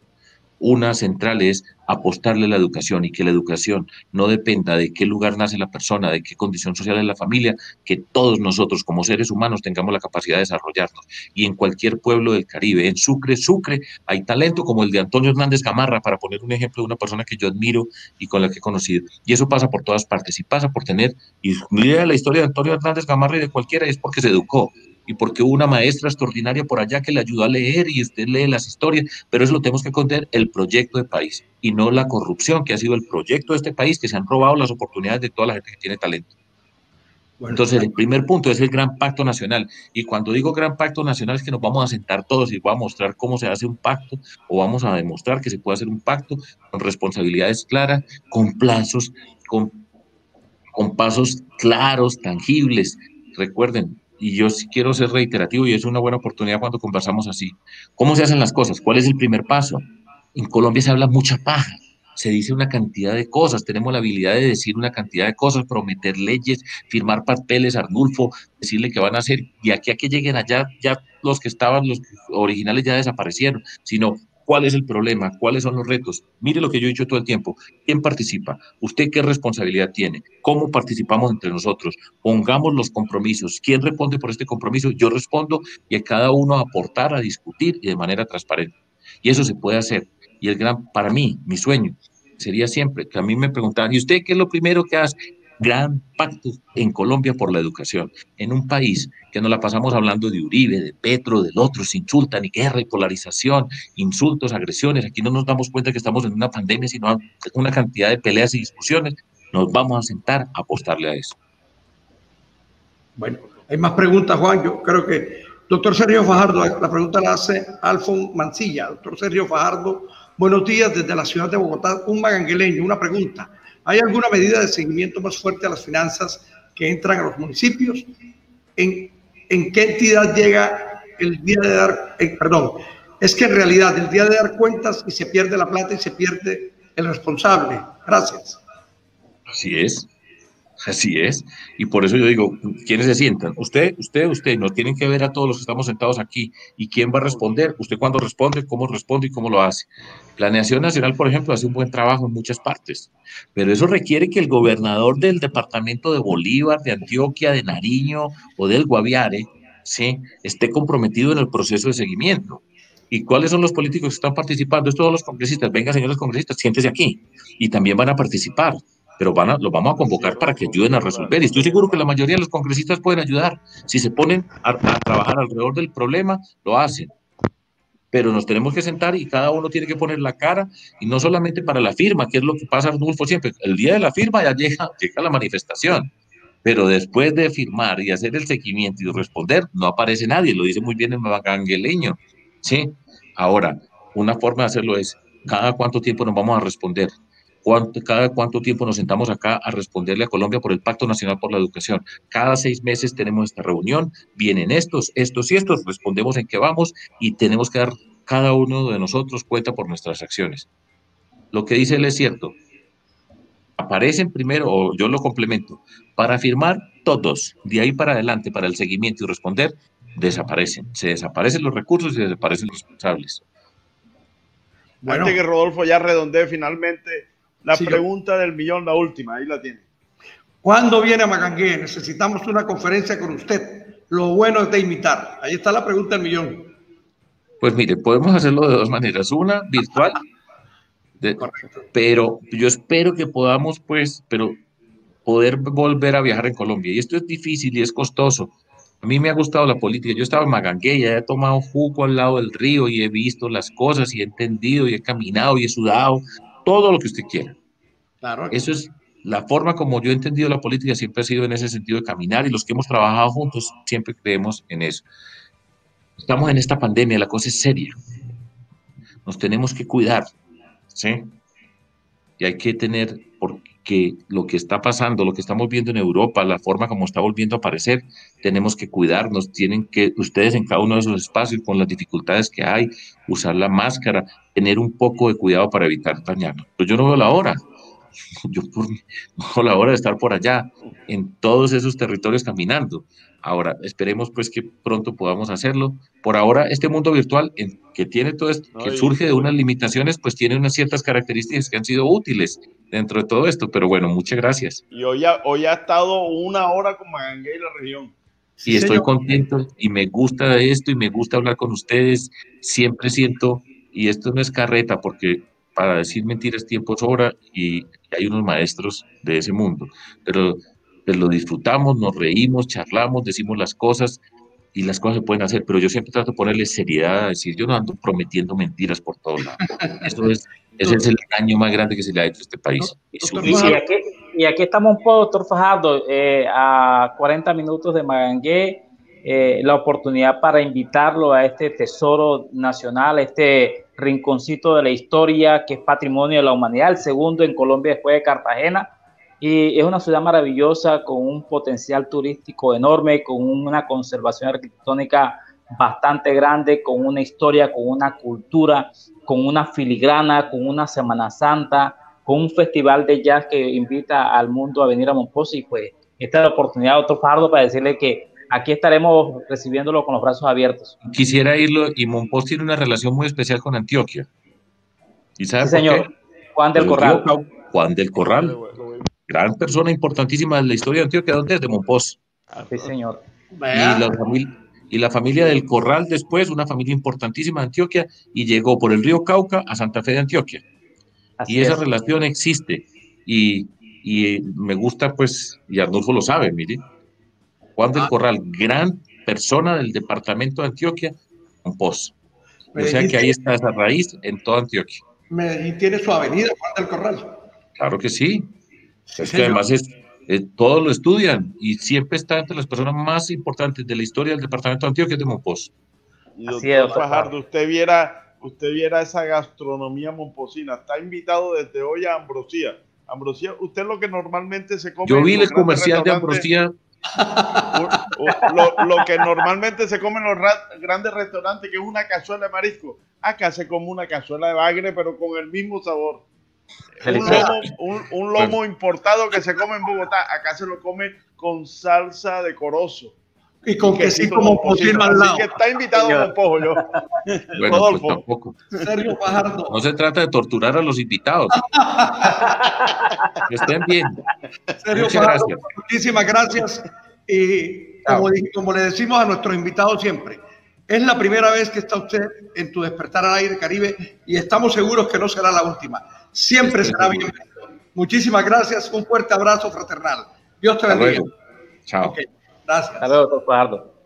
Una central es apostarle a la educación, y que la educación no dependa de qué lugar nace la persona, de qué condición social es la familia, que todos nosotros como seres humanos tengamos la capacidad de desarrollarnos. Y en cualquier pueblo del Caribe, en Sucre, hay talento como el de Antonio Hernández Gamarra, para poner un ejemplo de una persona que yo admiro y con la que he conocido. Y eso pasa por todas partes, y pasa por tener, y mira la historia de Antonio Hernández Gamarra y de cualquiera, es porque se educó, y porque hubo una maestra extraordinaria por allá que le ayudó a leer, y usted lee las historias, pero eso lo tenemos que esconder, el proyecto de país, y no la corrupción que ha sido el proyecto de este país, que se han robado las oportunidades de toda la gente que tiene talento. Bueno, entonces, el primer punto es el Gran Pacto Nacional, y cuando digo Gran Pacto Nacional es que nos vamos a sentar todos y voy a mostrar cómo se hace un pacto, o vamos a demostrar que se puede hacer un pacto con responsabilidades claras, con plazos, con pasos claros, tangibles. Recuerden, y yo sí quiero ser reiterativo, y es una buena oportunidad cuando conversamos así. ¿Cómo se hacen las cosas? ¿Cuál es el primer paso? En Colombia se habla mucha paja, se dice una cantidad de cosas, tenemos la habilidad de decir una cantidad de cosas, prometer leyes, firmar papeles, Arnulfo, decirle que van a hacer, y aquí a que lleguen allá, ya los que estaban, los originales ya desaparecieron, sino ¿cuál es el problema? ¿Cuáles son los retos? Mire lo que yo he dicho todo el tiempo. ¿Quién participa? ¿Usted qué responsabilidad tiene? ¿Cómo participamos entre nosotros? Pongamos los compromisos. ¿Quién responde por este compromiso? Yo respondo, y a cada uno a aportar, a discutir y de manera transparente. Y eso se puede hacer. Y para mí, mi sueño sería siempre que a mí me preguntaran, ¿y usted qué es lo primero que hace? Gran pacto en Colombia por la educación, en un país que nos la pasamos hablando de Uribe, de Petro, del otro, se insultan, y guerra y polarización, insultos, agresiones. Aquí no nos damos cuenta que estamos en una pandemia, sino una cantidad de peleas y discusiones. Nos vamos a sentar a apostarle a eso. Bueno, hay más preguntas, Juan. Yo creo que doctor Sergio Fajardo, la pregunta la hace Alfon Mancilla. Doctor Sergio Fajardo, buenos días desde la ciudad de Bogotá, un magangueleño. Una pregunta: ¿hay alguna medida de seguimiento más fuerte a las finanzas que entran a los municipios? ¿En qué entidad llega el día de dar, es que en realidad el día de dar cuentas y se pierde la plata y se pierde el responsable? Gracias. Así es. Así es, y por eso yo digo, ¿quiénes se sientan? Usted, nos tienen que ver a todos los que estamos sentados aquí. ¿Y quién va a responder? Usted cuando responde y cómo lo hace. Planeación Nacional, por ejemplo, hace un buen trabajo en muchas partes, pero eso requiere que el gobernador del departamento de Bolívar, de Antioquia, de Nariño o del Guaviare, ¿sí?, esté comprometido en el proceso de seguimiento. ¿Y cuáles son los políticos que están participando? Es todos los congresistas. Venga, señores congresistas, siéntese aquí, y también van a participar, pero los vamos a convocar para que ayuden a resolver. Y estoy seguro que la mayoría de los congresistas pueden ayudar. Si se ponen a trabajar alrededor del problema, lo hacen. Pero nos tenemos que sentar y cada uno tiene que poner la cara, y no solamente para la firma, que es lo que pasa, Arnulfo, siempre. El día de la firma ya llega la manifestación, pero después de firmar y hacer el seguimiento y responder, no aparece nadie. Lo dice muy bien el magangueleño, ¿sí? Ahora, una forma de hacerlo es, ¿cada cuánto tiempo nos vamos a responder? ¿Cada cuánto tiempo nos sentamos acá a responderle a Colombia por el Pacto Nacional por la Educación? Cada 6 meses tenemos esta reunión, vienen estos, respondemos en qué vamos, y tenemos que dar cada uno de nosotros cuenta por nuestras acciones. Lo que dice él es cierto. Aparecen primero, o yo lo complemento, para firmar todos, de ahí para adelante, para el seguimiento y responder, desaparecen. Se desaparecen los recursos y se desaparecen los responsables. Bueno, antes que Rodolfo ya redondee finalmente la pregunta del millón, la última, ahí la tiene. ¿Cuándo viene a Magangué? Necesitamos una conferencia con usted. Lo bueno es de imitar. Ahí está la pregunta del millón. Pues mire, podemos hacerlo de dos maneras. Una, virtual, pero yo espero que podamos, pues, pero poder volver a viajar en Colombia. Y esto es difícil y es costoso. A mí me ha gustado la política. Yo estaba en Magangué y he tomado jugo al lado del río y he visto las cosas y he entendido y he caminado y he sudado, todo lo que usted quiera. Claro. Eso es la forma como yo he entendido la política, siempre ha sido en ese sentido de caminar, y los que hemos trabajado juntos siempre creemos en eso. Estamos en esta pandemia, la cosa es seria. Nos tenemos que cuidar, ¿sí? Y hay que tener, porque lo que está pasando, lo que estamos viendo en Europa, la forma como está volviendo a aparecer, tenemos que cuidarnos, tienen que, ustedes en cada uno de esos espacios, con las dificultades que hay, usar la máscara, tener un poco de cuidado para evitar dañarnos. Pero yo no veo la hora. Yo no veo la hora de estar por allá, en todos esos territorios caminando. Ahora, esperemos pues que pronto podamos hacerlo. Por ahora, este mundo virtual que tiene todo esto, que surge de unas limitaciones, pues tiene unas ciertas características que han sido útiles dentro de todo esto. Pero bueno, muchas gracias. Y hoy ha estado 1 hora con Magangué y la región. Y estoy contento y me gusta esto y me gusta hablar con ustedes. Siempre siento, y esto no es carreta, porque para decir mentiras tiempo sobra y hay unos maestros de ese mundo, pero lo disfrutamos, nos reímos, charlamos, decimos las cosas y las cosas se pueden hacer, pero yo siempre trato de ponerle seriedad, a decir, yo no ando prometiendo mentiras por todos lados. Ese es el daño más grande que se le ha hecho a este país. Y aquí estamos un poco, doctor Fajardo, a 40 minutos de Magangué, la oportunidad para invitarlo a este tesoro nacional, este rinconcito de la historia que es patrimonio de la humanidad, el segundo en Colombia después de Cartagena, y es una ciudad maravillosa con un potencial turístico enorme, con una conservación arquitectónica bastante grande, con una historia, con una cultura, con una filigrana, con una Semana Santa, con un festival de jazz que invita al mundo a venir a Mompox. Y pues esta es la oportunidad, doctor Fajardo, para decirle que aquí estaremos recibiéndolo con los brazos abiertos. Quisiera irlo, y Mompox tiene una relación muy especial con Antioquia. ¿Y sabe sí, señor. por qué? Juan del Corral. Juan del Corral, gran persona importantísima de la historia de Antioquia. ¿Dónde es? De Mompox. Sí, señor. Y la familia del Corral después, una familia importantísima de Antioquia, y llegó por el río Cauca a Santa Fe de Antioquia. Y esa relación existe, y me gusta, pues, y Arnulfo lo sabe, mire, Juan del Corral, gran persona del departamento de Antioquia, Mompox. O sea que ahí está esa raíz en toda Antioquia. Medellín tiene su avenida, Juan del Corral. Claro que sí. Es que además todos lo estudian y siempre está entre las personas más importantes de la historia del departamento de Antioquia de Mompox. Y doctor Fajardo, usted viera esa gastronomía momposina. Está invitado desde hoy a Ambrosía. Ambrosía, usted lo que normalmente se come. Yo vi el comercial de Ambrosía. Lo que normalmente se come en los grandes restaurantes, que es una cazuela de marisco. Acá se come una cazuela de bagre, pero con el mismo sabor. Un lomo importado que se come en Bogotá, acá se lo come con salsa de corozo. Y con quesito momposino al lado. Así que está invitado a Mompox, yo. Bueno, pues tampoco. Sergio Fajardo. No se trata de torturar a los invitados. Que estén bien. Sergio Muchas Fajardo, gracias. Muchísimas gracias. Y como le decimos a nuestros invitados siempre, es la primera vez que está usted en Tu Despertar al Aire Caribe y estamos seguros que no será la última. Siempre será bienvenido. Muchísimas gracias. Un fuerte abrazo fraternal. Dios te bendiga. Chao. Okay. Gracias. Hasta luego, doctor Fajardo.